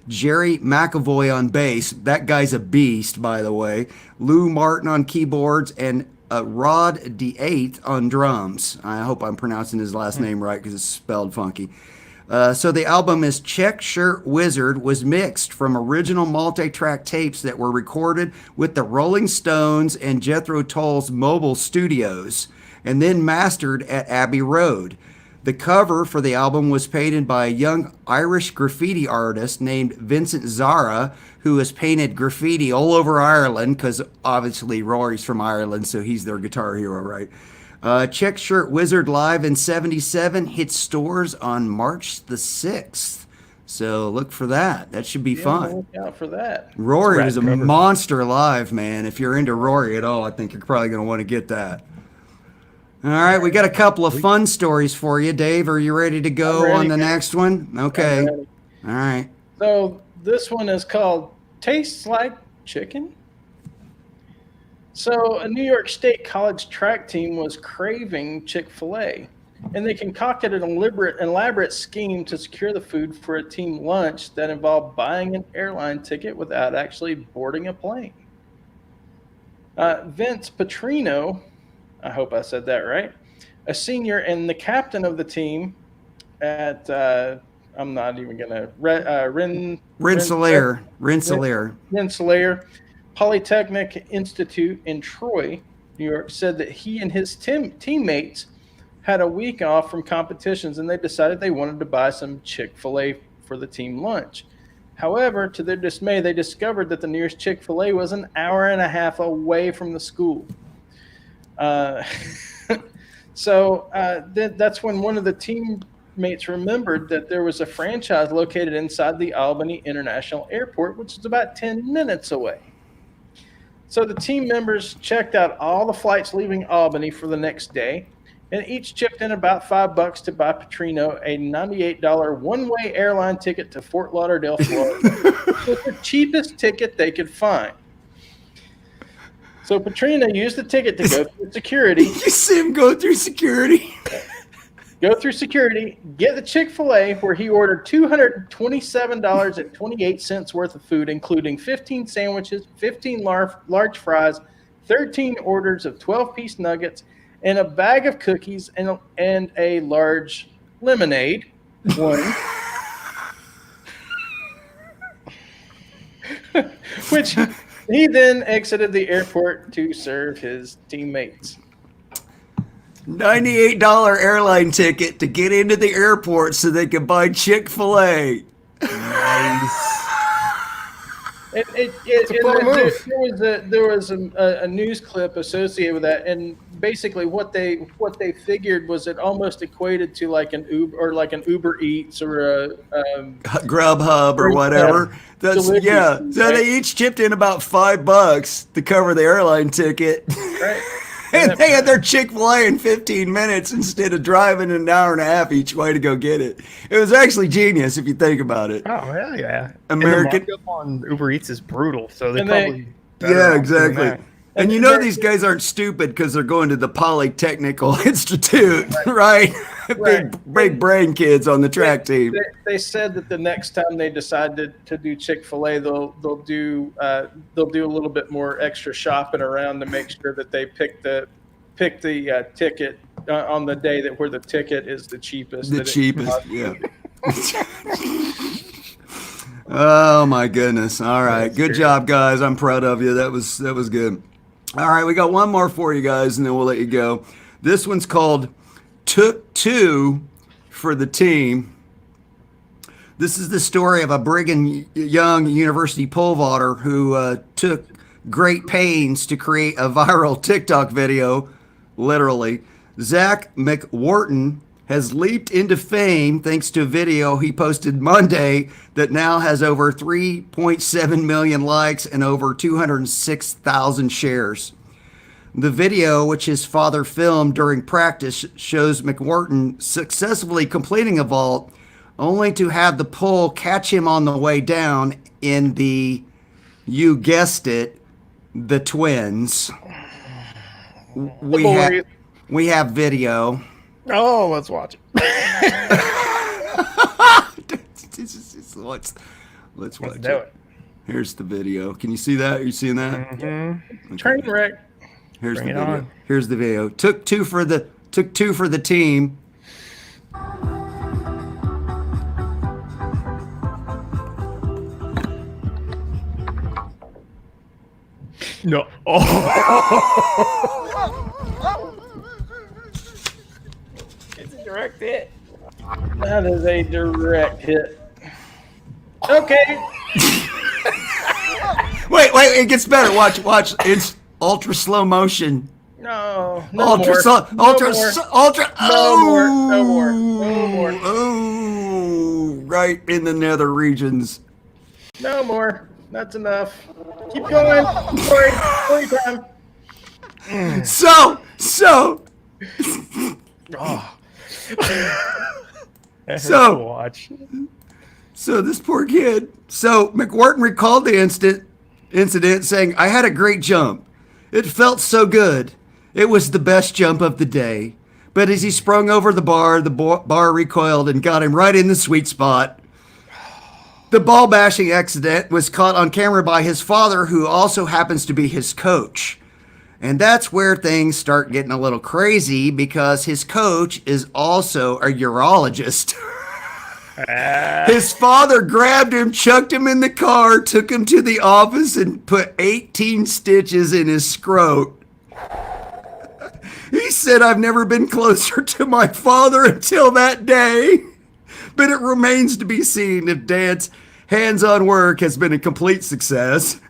Jerry McAvoy on bass. That guy's a beast, by the way. Lou Martin on keyboards, and Rod D8 on drums. I hope I'm pronouncing his last name right because it's spelled funky. So the album is Check Shirt Wizard, was mixed from original multi-track tapes that were recorded with the Rolling Stones and Jethro Tull's mobile studios. and then mastered at Abbey Road. The cover for the album was painted by a young Irish graffiti artist named Vincent Zara, who has painted graffiti all over Ireland, because obviously Rory's from Ireland, so he's their guitar hero, right? Check Shirt Wizard Live in 77 hit stores on March the 6th. So look for that. That should be fun. Look out for that. Rory was a monster live, man. If you're into Rory at all, I think you're probably going to want to get that. All right, we got a couple of fun stories for you. Dave, are you ready to go on the next one? Okay. All right. So this one is called Tastes Like Chicken. So a New York State college track team was craving Chik-Fil-A, and they concocted an elaborate scheme to secure the food for a team lunch that involved buying an airline ticket without actually boarding a plane. Vince Petrino, I hope I said that right, a senior and the captain of the team at, I'm not even going to, Rensselaer Polytechnic Institute in Troy, New York, said that he and his teammates had a week off from competitions, and they decided they wanted to buy some Chick-fil-A for the team lunch. However, to their dismay, they discovered that the nearest Chick-fil-A was an hour and a half away from the school. So that's when one of the teammates remembered that there was a franchise located inside the Albany International Airport, which is about 10 minutes away. So the team members checked out all the flights leaving Albany for the next day, and each chipped in about $5 to buy Petrino a $98 one-way airline ticket to Fort Lauderdale, Florida. It was the cheapest ticket they could find. So Petrino used the ticket to go through security. You see him go through security? Go through security, get the Chick-fil-A, where he ordered $227.28 worth of food, including 15 sandwiches, 15 large fries, 13 orders of 12-piece nuggets, and a bag of cookies and a large lemonade. Which he then exited the airport to serve his teammates. $98 airline ticket to get into the airport so they could buy Chick-fil-A. Nice. There was a news clip associated with that, and basically what they figured was it almost equated to like an Uber Eats or a Grubhub or whatever. So they each chipped in about $5 to cover the airline ticket. Right. And they had their Chick-fil-A in 15 minutes instead of driving an hour and a half each way to go get it. It was actually genius if you think about it. Oh, hell yeah. American. And the markup on Uber Eats is brutal, so they Yeah, exactly. And you know these guys aren't stupid because they're going to the Polytechnical Institute, right? Big brain kids on the track team. They said that the next time they decide to do Chick-fil-A, they'll do a little bit more extra shopping around to make sure that they pick the ticket on the day where the ticket is the cheapest. Yeah. Oh my goodness! All right, good job, guys. I'm proud of you. That was good. All right, we got one more for you guys, and then we'll let you go. This one's called Took Two for the Team. This is the story of a Brigham Young University pole vaulter who took great pains to create a viral TikTok video, literally. Zach McWhorton has leaped into fame thanks to a video he posted Monday that now has over 3.7 million likes and over 206,000 shares. The video, which his father filmed during practice, shows McWhorton successfully completing a vault, only to have the pole catch him on the way down in the, you guessed it, the twins. We have video. Oh, let's watch it. Let's watch it. Here's the video. Can you see that? Are you seeing that? Mm-hmm. Okay. Train wreck. Here's the video. Here's the video. Took two for the team. No. Oh. direct hit. That is a direct hit. Okay. Wait, it gets better. Watch. It's ultra slow motion. No ultra more. slow. Ultra. No more. Oh, right in the nether regions. No more. That's enough. Keep going. Story time. So. Oh. Watch. So this poor kid. So McWhorton recalled the incident, saying, "I had a great jump. It felt so good. It was the best jump of the day. But as he sprung over the bar recoiled and got him right in the sweet spot. The ball bashing accident was caught on camera by his father, who also happens to be his coach. And that's where things start getting a little crazy because his coach is also a urologist." His father grabbed him, chucked him in the car, took him to the office, and put 18 stitches in his scrot. He said, "I've never been closer to my father until that day. But it remains to be seen if Dad's hands-on work has been a complete success.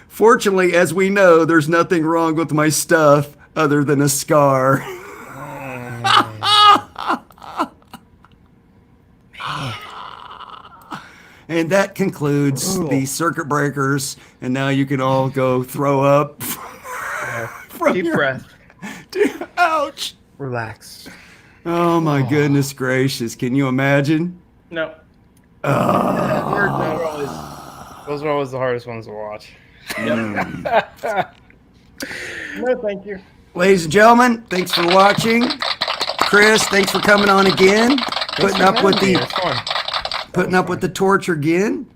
Fortunately, as we know, there's nothing wrong with my stuff other than a scar." And that concludes the circuit breakers. And now you can all go throw up. Deep breath. Ouch. Relax. Oh my goodness gracious. Can you imagine? No. Those are always the hardest ones to watch. No, thank you. Ladies and gentlemen, thanks for watching. Chris, thanks for coming on again. Putting up with the torture again.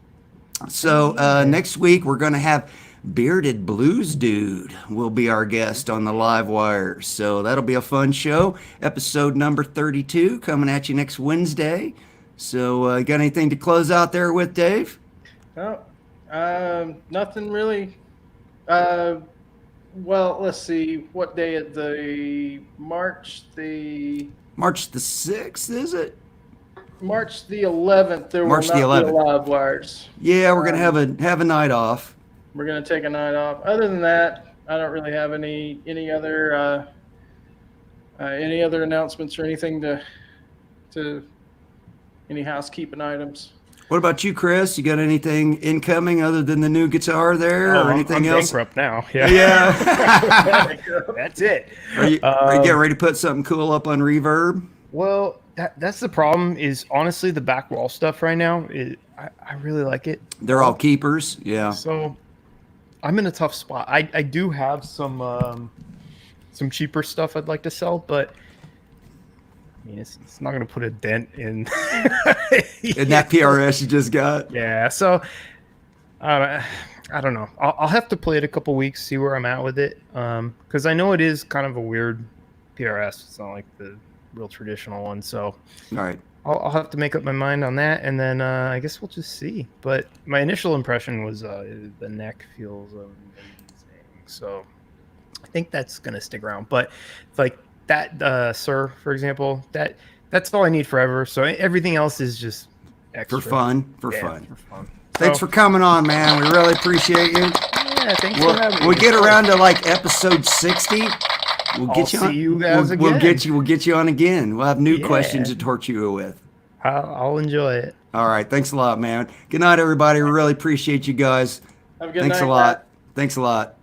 So next week we're going to have Bearded Blues Dude will be our guest on the live wire. So that'll be a fun show. Episode number 32 coming at you next Wednesday. So got anything to close out there with, Dave? No, nothing really. Well, let's see. What day is the March the 6th, is it? March the 11th. There March will the not 11th. be live wires. Yeah, we're gonna have a night off. We're gonna take a night off. Other than that, I don't really have any other announcements or anything to any housekeeping items. What about you, Chris? You got anything incoming other than the new guitar there, or anything I'm else? Bankrupt now. Yeah. That's it. Are you getting ready to put something cool up on Reverb? Well, that's the problem. Is honestly the back wall stuff right now. I really like it. They're all keepers. Yeah. So I'm in a tough spot. I do have some cheaper stuff I'd like to sell, but I mean, it's not going to put a dent in in that PRS you just got. Yeah, so I don't know. I'll have to play it a couple weeks, see where I'm at with it, because I know it is kind of a weird PRS. It's not like the real traditional one. So all right, I'll have to make up my mind on that, and then I guess we'll just see. But my initial impression was the neck feels amazing, so I think that's going to stick around. But like that Sir, for example, that's all I need forever. So everything else is just extra. For fun. Thanks So, for coming on, man. We really appreciate you. Yeah, thanks for having me. We'll get around to like episode 60. We'll get you on. See you guys again. We'll get you on again. We'll have new questions to torture you with. I'll enjoy it. All right. Thanks a lot, man. Good night, everybody. We really appreciate you guys. Have a good Thanks night, a lot. Matt. Thanks a lot.